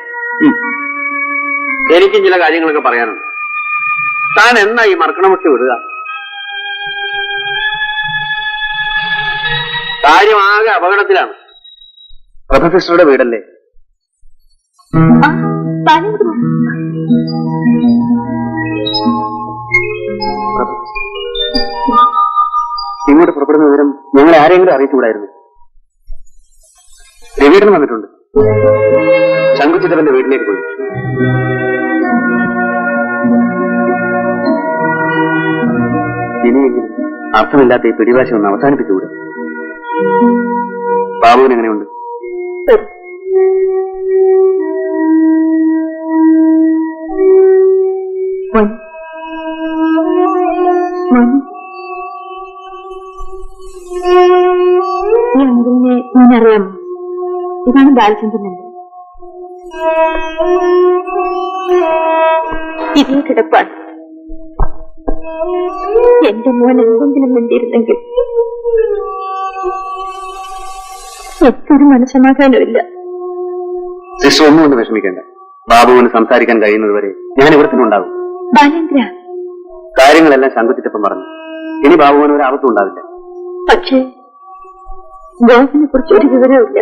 എനിക്കും ചില കാര്യങ്ങളൊക്കെ പറയാനുണ്ട്. താൻ എന്നാ ഈ മറക്കണമുട്ടി വിടുക? കാര്യമാകെ അപകടത്തിലാണ്. പ്രഭ സിസ്റ്ററുടെ വീടല്ലേ? ഇങ്ങോട്ട് പുറപ്പെടുന്ന വിവരം ഞങ്ങളെ ആരെങ്കിലും അറിയിച്ചുകൂടായിരുന്നു. രവീടൻ വന്നിട്ടുണ്ട്. ശങ്കുചിറ്റവന്റെ വീട്ടിലേക്ക് പോയി. ഇനിയെങ്കിലും അർത്ഥമില്ലാത്ത ഈ പിടിവാശി ഒന്ന് അവസാനിപ്പിച്ചുകൂടെ? ബാബുവിന് എങ്ങനെയുണ്ട്? ഈ അങ്കിളിനെ ഞാനറിയാമോ? ഇതാണ് ബാലചന്ദ്രൻ. ഇതേ കിടപ്പാണ്. എന്റെ മോൻ എന്തെങ്കിലും വേണ്ടിയിരുന്നെങ്കിൽ എപ്പോഴും മനസ്സമാധാനമില്ല. സിസ്റ്റർ ഒന്നും കൊണ്ട് വിഷമിക്കേണ്ട. ബാബുവിന് സംസാരിക്കാൻ കഴിയുന്നതുവരെ ഞാൻ ഇവിടെ തന്നെ ഉണ്ടാകും. ബാലേന്ദ്ര, കാര്യങ്ങളെല്ലാം ശങ്കുചിറ്റപ്പം പറഞ്ഞു. ഇനി ബാബുവിന് ഒരു ആപത്തും ഉണ്ടാവില്ല. പക്ഷേ ഗോപിനെ കുറിച്ച് ഒരു വിവരമില്ല.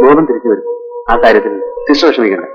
ബോധം തിരിച്ചു വരും. ആ കാര്യത്തിൽ സിസ്റ്റർ വിഷമിക്കണ്ട.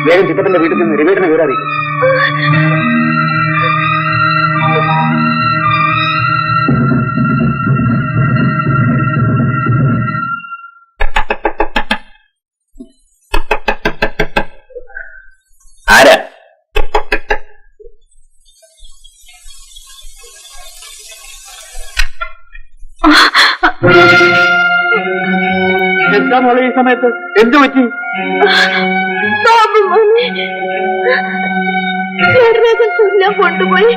വേഗം ചിറ്റപ്പന്റെ വീട്ടിൽ നിന്ന് രവീടനെ വിവരം അറിയിക്കും. ആരാ? എന്താ മോളെ ഈ സമയത്ത് എന്തു പറ്റി? കൊണ്ടുപോയി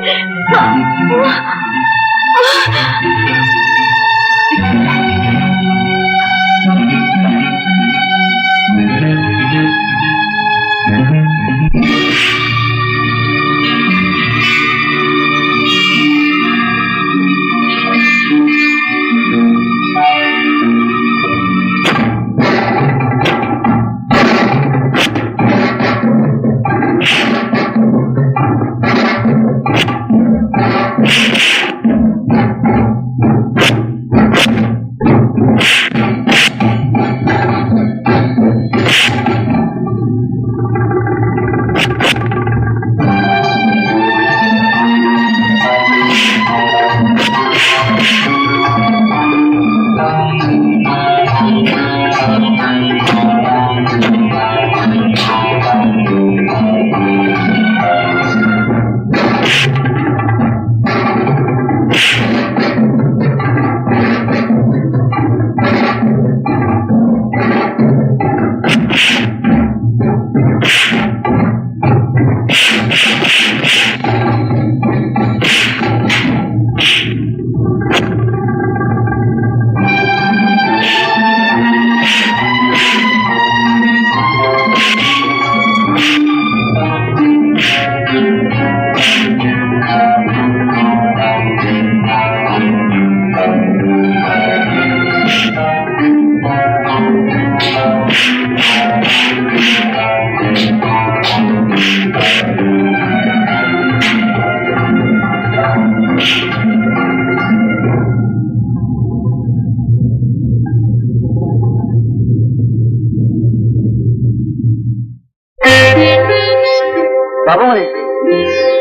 ബാബുമണി,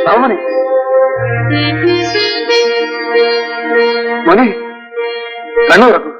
ബാബുമണി, മോനെ കണ്ണു തുറക്കൂ.